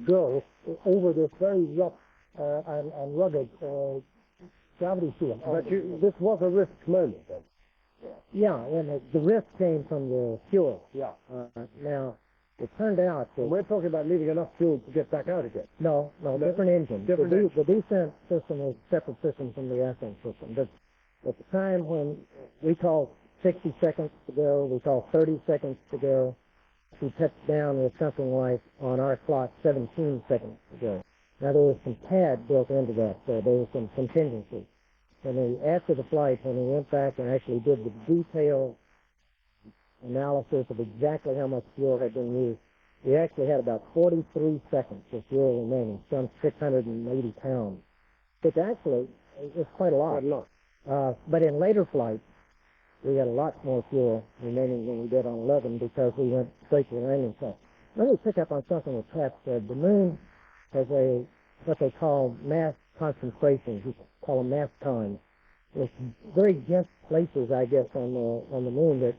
go over this very rough and rugged gravity field.
But this was a risk moment then?
Yeah, and the risk came from the fuel.
Yeah.
Now, it turned out that...
We're talking about leaving enough fuel to get back out again.
No, different engine.
Different engine.
The descent system is a separate system from the ascent system. But at the time when we called 60 seconds to go, we called 30 seconds to go, we touched down with something like, on our clock, 17 seconds to go. Now, there was some pad built into that, so there was some contingency. And after the flight, when we went back and actually did the detailed analysis of exactly how much fuel had been used, we actually had about 43 seconds of fuel remaining, some 680 pounds, which actually is quite a lot. But in later flights, we had a lot more fuel remaining than we did on 11 because we went straight to the landing site. Let me pick up on something that Pat said. The moon has what they call mass concentrations. We call them mass times. There's very dense places, I guess, on the moon that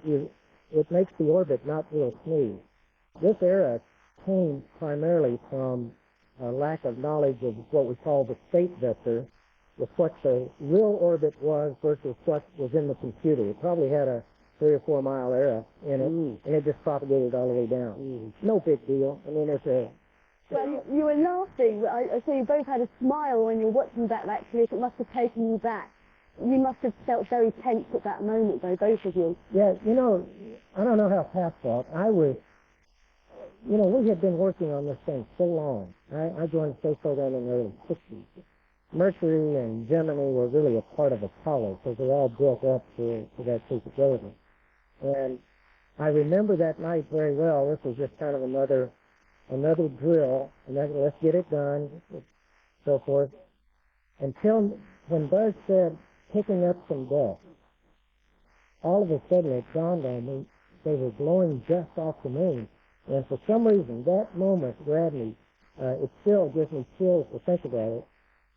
it makes the orbit not real smooth. This era
came primarily from a lack of knowledge of what we call the state vector, with what the real orbit was versus what was in the computer. It probably had a 3 or 4 mile error in it, and it just propagated all the way down. No big deal. I mean, it's a...
Well, you were laughing. I so you both had a smile when you were watching that lecture. It must have taken you back. You must have felt very tense at that moment, though, both of you.
Yeah, you know, I don't know how Pat felt. I was, you know, we had been working on this thing so long. I joined the space program in the early 60s. Mercury and Gemini were really a part of Apollo because they all built up to that capability. And I remember that night very well. This was just kind of another drill, and then let's get it done, so forth. Until when Buzz said, picking up some dust, all of a sudden it dawned on me they were blowing dust off the moon. And for some reason, that moment grabbed me. It still gives me chills to think about it.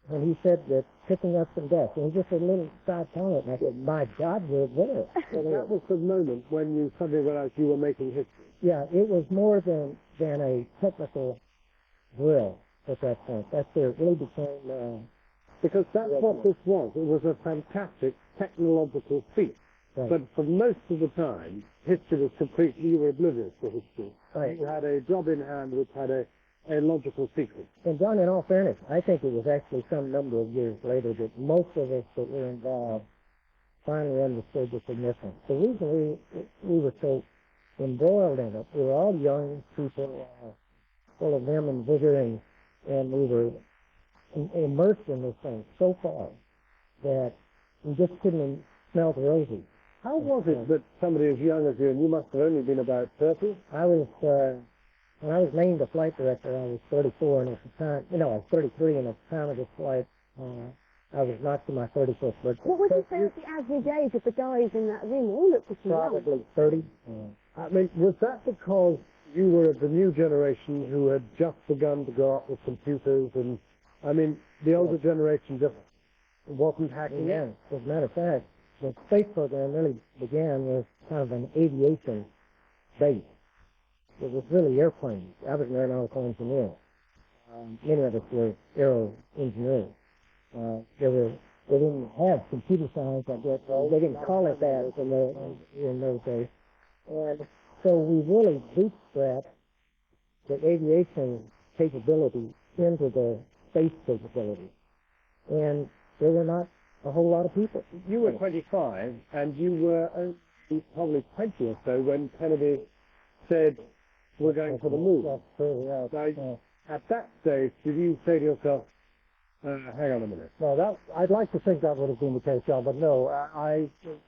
When he said that picking up some dust, and he just a little side comment, and I said, my God, we're there.
That was the moment when you suddenly realized you were making history.
Yeah, it was more than a technical drill at that point. That's where it really became...
because that's what this was. It was a fantastic technological feat. Right. But for most of the time, history was completely, you were oblivious to history. Right. You had a job in hand which had a logical sequence.
And John, in all fairness, I think it was actually some number of years later that most of us that were involved finally understood the significance. The reason we were so embroiled in it, we were all young people, full of vim and vigor, and we were immersed in this thing so far that we just couldn't smell the roses.
How was it that somebody as young as you, and you must have only been about 30?
When I was named a flight director, I was 34, and at the time, I was 33, and at the time of this flight, I was not to my 35th birthday.
What would you say was the average age of the guys in that room? All looked pretty young.
Probably 30.
I mean, was that because you were the new generation who had just begun to go up with computers, and, I mean, the older generation just wasn't hacking in?
As a matter of fact, the space program really began with kind of an aviation base. It was really airplanes. I was an aeronautical engineer. Many of us were aero engineers. They didn't have computer science, I guess. They didn't call it that in those days. And so we really bootstrapped the aviation capability into the space capability. And there were not a whole lot of people.
You were 25, and you were only probably 20 or so when Kennedy said, we're going for the moon.
That's true, yeah.
Now, at that stage, did you say to yourself, hang on a minute?
No, I'd like to think that would have been the case, John, but no.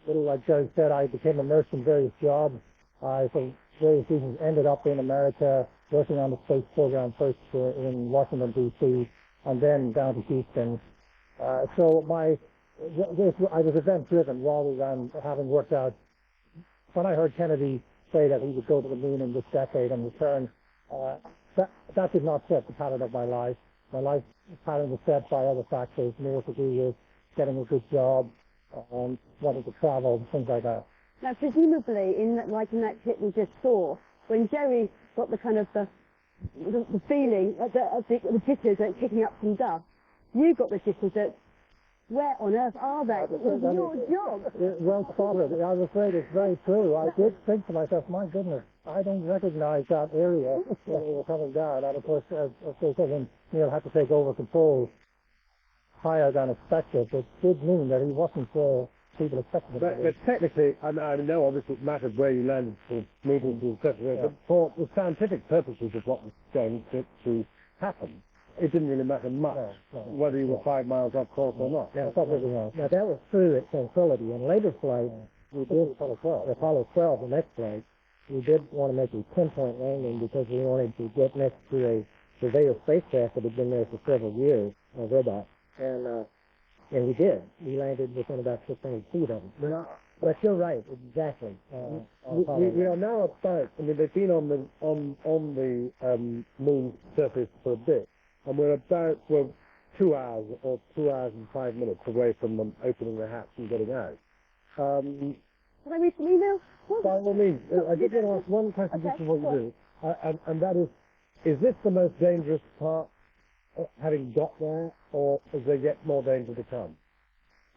Like Joe said, I became immersed in various jobs. I, for various reasons, ended up in America, working on the space program first in Washington, D.C., and then down to Houston. So I was event-driven rather than having worked out. When I heard Kennedy say that he would go to the moon in this decade and return, that did not set the pattern of my life. My life pattern was set by other factors, more to do with getting a good job, wanting to travel, things like that.
Now, presumably, in that clip we just saw, when Jerry got the kind of the feeling, the jitters at kicking up some dust, you got the jitters at, where on earth are they? It was your job.
Well spotted. I'm afraid it's very true. I did think to myself, my goodness, I don't recognize that area when we were coming down. And of course, when Neil had to take over control higher than expected, it did mean that he wasn't where people expected him.
But technically, I know obviously it mattered where you landed for moving to the surface, but for the scientific purposes of what was going to happen, it didn't really matter much whether you were 5 miles off course or not.
Yeah, now that was true at Tranquility. In later flights, we did Apollo 12, the next flight, we did want to make a pinpoint landing because we wanted to get next to a surveyor spacecraft that had been there for several years, a robot. And we did. We landed within about 600 feet of it. But you're right, exactly.
We are now about, I mean, they've been on the moon's surface for a bit. And we're 2 hours or 2 hours and 5 minutes away from them opening the hatch and getting out.
Can I read some emails?
By all means. I did want to ask one question just before you do. And that is, Is this the most dangerous part, having got there, or is there yet more danger to come?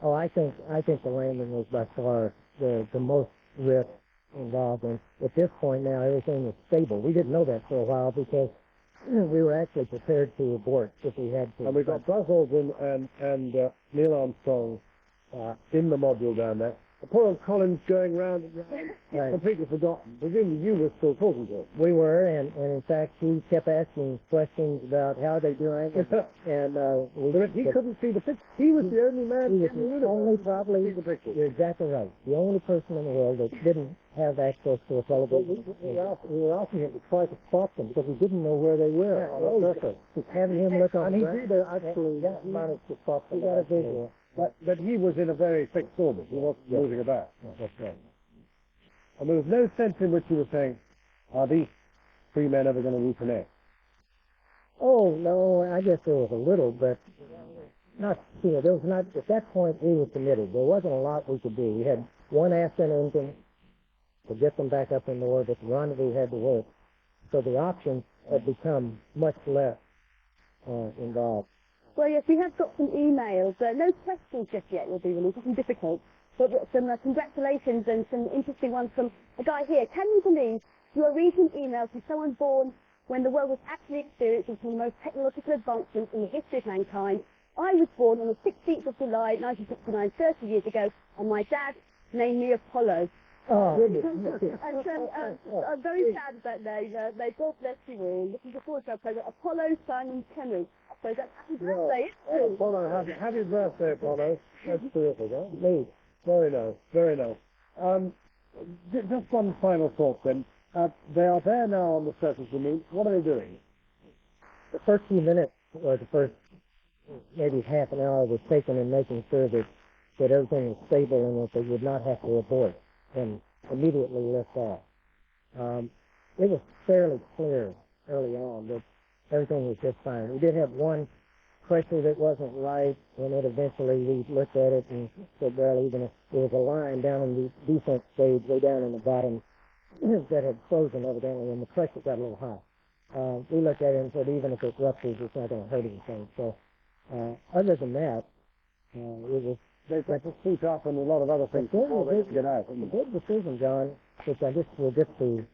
Oh, I think the landing was by far the most risk involved, and at this point now everything is stable. We didn't know that for a while because we were actually prepared to abort if we had to.
And we've got Buzz Aldrin and Neil Armstrong in the module down there. Poor old Collins going round and round,
Right.
completely forgotten. Presumably you were still talking to him.
We were, and in fact he kept asking questions about how they're doing, and
But he couldn't see the picture. He was the only man
He was
in the
the
universe
only
to
probably.
see the picture.
You're exactly right. The only person in the world that didn't have access to a television.
We were asking him to try to spot them because we didn't know where they were on the surface.
Having him look on
And he
the
did actually manage to spot them.
He got a visual.
But he was in a very fixed orbit. He wasn't moving about.
That's right.
And there was no sense in which he was saying, are these three men ever going to reconnect?
Oh no, I guess there was a little, but not. There was not at that point. We were committed. There wasn't a lot we could do. We had one ascent engine to get them back up in orbit. The rendezvous had to work, so the options had become much less involved.
Well, yes, we have got some emails. No questions just yet will be released. Nothing difficult. But some congratulations and some interesting ones from a guy here. Can you believe you are reading emails from someone born when the world was actually experiencing some of the most technological advancements in the history of mankind? I was born on the 16th of July, 1969, 30 years ago, and my dad named me Apollo.
Oh,
I'm very sad about that. May God bless you all. Looking forward to our program. Apollo, Simon Kenry. So that's happy birthday, isn't it?
Apollo, happy birthday, Apollo. That's terrific, huh?
Me.
Very nice, very nice. Just one final thought then. They are there now on the surface of the moon. What are they doing?
The first few minutes, or the first maybe half an hour, was taken in making sure that everything was stable and that they would not have to abort and immediately lift off. It was fairly clear early on that everything was just fine. We did have one pressure that wasn't right, and then eventually we looked at it and said, well, even if there was a line down in the descent stage, way down in the bottom, that had frozen evidently, and the pressure got a little high. We looked at it and said, even if it ruptures, it's not going to hurt anything. So, other than that, it was.
They just suit up and a lot of other things before they get out.
The big decision, John, which I guess we'll get to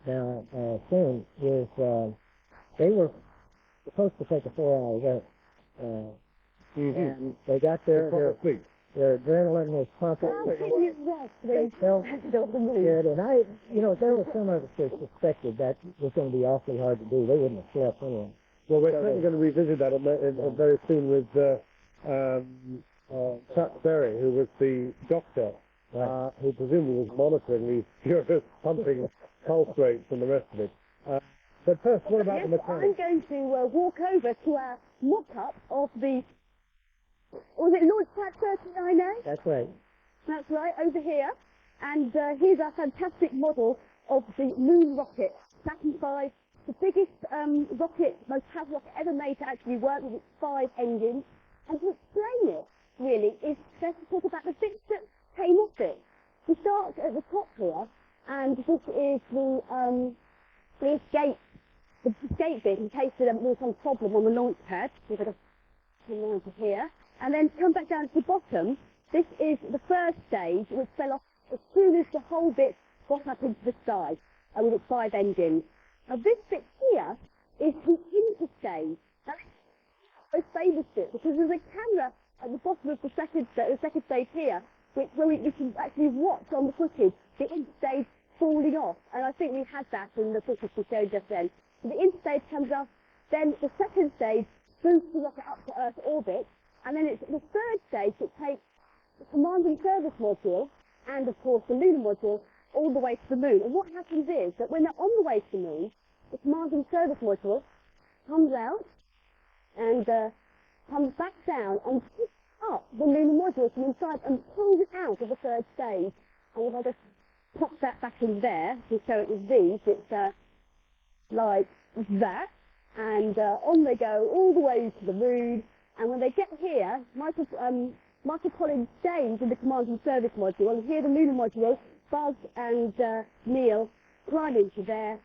now soon, is they were supposed to take a 4-hour rest. And they got their adrenaline was pumping. They felt good. And there were some of us that suspected that was going to be awfully hard to do. They wouldn't have slept anyway.
Well, we're certainly going to revisit that very soon with Chuck Berry, who was the doctor, who presumably was monitoring these furious pumping pulse rates and the rest of it. But first, what about the mechanics?
I'm going to walk over to our mock-up of the, was it Launchpad 39A?
That's right.
That's right, over here. And here's our fantastic model of the moon rocket, Saturn V, the biggest rocket, most powerful rocket ever made to actually work with its 5 engines. And to explain it, really, is best to talk about the bits that came off it. We start at the top here, and this is the escape bit in case there was some problem on the launch pad. We've got to come down to here. And then come back down to the bottom. This is the first stage, which fell off as soon as the whole bit got up into the sky, with its 5 engines. Now this bit here is the interstage. Now, most famous bit, because there's a camera at the bottom of the second stage here, where we can actually watch on the footage the interstage falling off. And I think we had that in the footage we showed just then. So the interstage comes off, then the second stage boosts the rocket up to Earth orbit, and then it's the third stage that takes the command and service module, and of course the lunar module, all the way to the moon. And what happens is that when they're on the way to the moon, the command and service module comes out, and comes back down and picks up the lunar module from inside and pulls it out of the third stage. And if I just pop that back in there to show it with these, it's like that. And on they go all the way to the moon. And when they get here, Michael Collins stays in the command and service module. And here the lunar module, Buzz and Neil climb into there.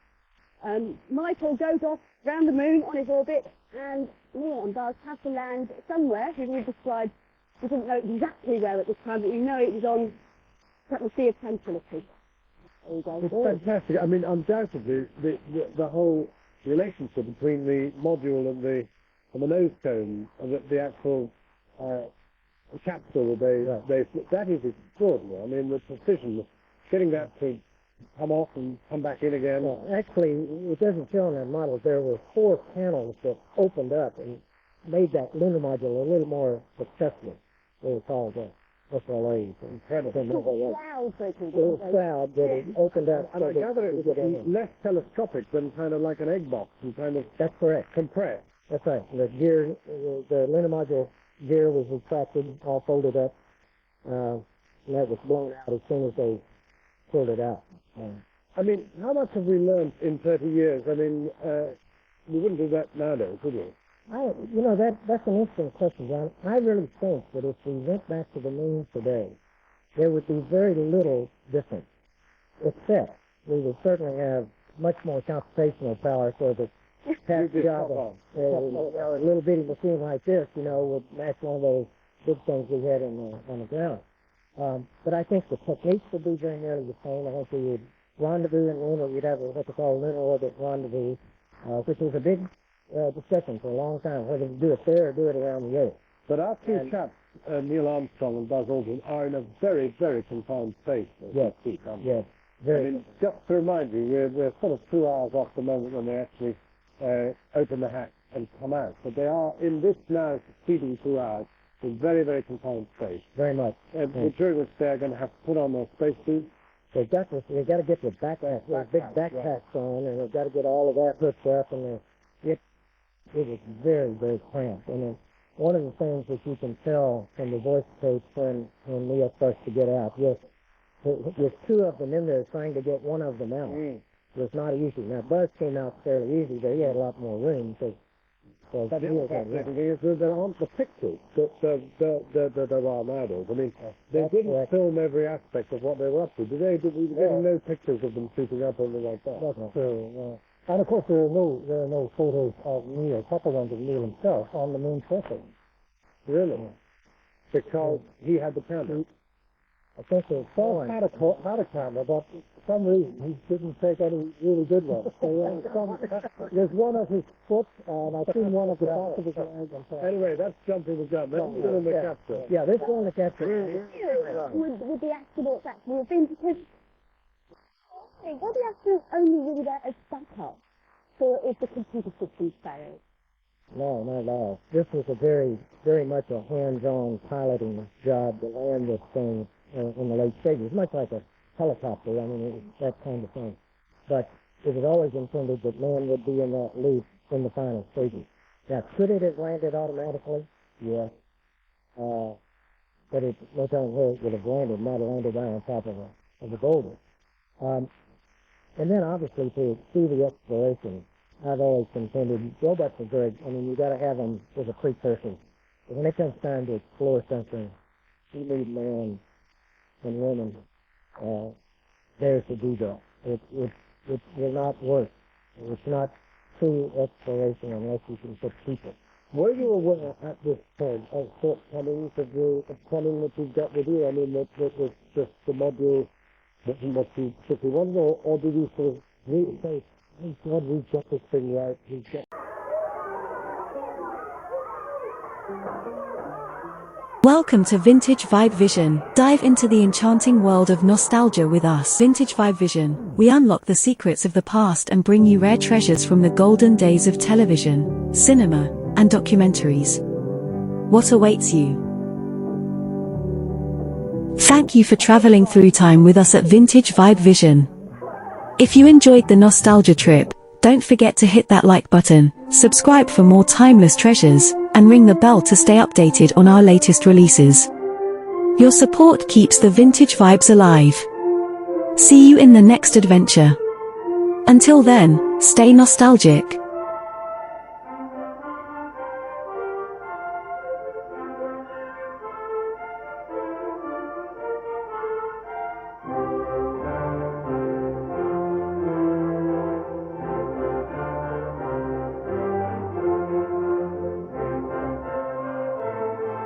Michael goes off round the moon on his orbit, and Neil and Buzz have to land somewhere, who we described. We didn't know exactly where at the time, but we know it was on the Sea of Tranquility. There you go.
It's fantastic. I mean, undoubtedly, the whole relationship between the module and the nose cone, and the actual capsule that is extraordinary. I mean, the precision, getting that to come off and come back in again.
Well, actually, it doesn't show on that model. There were 4 panels that opened up and made that lunar module a little more successful. They were called SLAs. Incredible. Little cloud that it opened up.
And I gather it was less telescopic than kind of like an egg box and kind of...
That's correct.
Compressed.
That's right. The gear, the lunar module gear was retracted, all folded up, and that was blown out as soon as they pulled it out.
I mean, how much have we learned in 30 years? I mean, we wouldn't do that nowadays, would we?
That's an interesting question, John. I really think that if we went back to the moon today, there would be very little difference, except we would certainly have much more computational power so that task job of a little bitty machine like this, would match one of those big things we had on the ground. But I think the techniques would be very nearly the same. I think we would rendezvous in lunar. We'd have what they call lunar orbit rendezvous, which was a big discussion for a long time, whether to do it there or do it around the Earth.
But our two chaps, Neil Armstrong and Buzz Aldrin, are in a very, very confined space.
Yes.
I mean, just to remind you, we're sort of 2 hours off the moment when they actually open the hatch and come out. But they are in this now succeeding 2 hours in very, very confined space.
Very much.
During which they are going to have to put on their space suits.
They've got to get their big backpacks on, and they've got to get all of that hooked up, and it was very, very cramped. And one of the things that you can tell from the voice tapes when Neil starts to get out, with 2 of them in there trying to get one of them out, was not easy. Now, Buzz came out fairly easy, but he had a lot more room.
But the fascinating thing is that there aren't the pictures that there are nowadays. I mean, they didn't film every aspect of what they were up to. Did we get no pictures of them shooting up or anything like that?
That's true. And of course, there are no photos of Neil, a couple ones of Neil himself on the moon surface.
Really? Because he had the camera.
I think they had a camera, but for some reason he didn't take any really good ones. There's one of his foot, and I've seen one of the back of his leg.
Anyway, that's jumping the gun. That's still in the capture.
Yeah, this one in the capture.
Would the astronauts actually have been, because were the astronauts only really there as backup for if the computer systems failed?
No, not at all. This was a very, very much a hands-on piloting job to land this thing in the late stages, much like a helicopter. I mean, it was that kind of thing. But it was always intended that man would be in that loop in the final stages. Now, could it have landed automatically? Yes. But it no telling where it would have landed, not landed right on top of a boulder. And then, obviously, to do the exploration, I've always contended robots are good. I mean, you got to have them as a precursor. But when it comes time to explore something, you need man and women there to do that. It will not work. It's not true exploration unless you can put people.
Were you aware at this point of shortcomings of the plumbing that you've got with you? I mean, that was just the module that you particularly wanted, or did you sort of really say, thank God we've got this thing right,
Welcome to Vintage Vibe Vision. Dive into the enchanting world of nostalgia with us. Vintage Vibe Vision. We unlock the secrets of the past and bring you rare treasures from the golden days of television, cinema, and documentaries. What awaits you? Thank you for traveling through time with us at Vintage Vibe Vision. If you enjoyed the nostalgia trip, don't forget to hit that like button, subscribe for more timeless treasures, and ring the bell to stay updated on our latest releases. Your support keeps the vintage vibes alive. See you in the next adventure. Until then, stay nostalgic.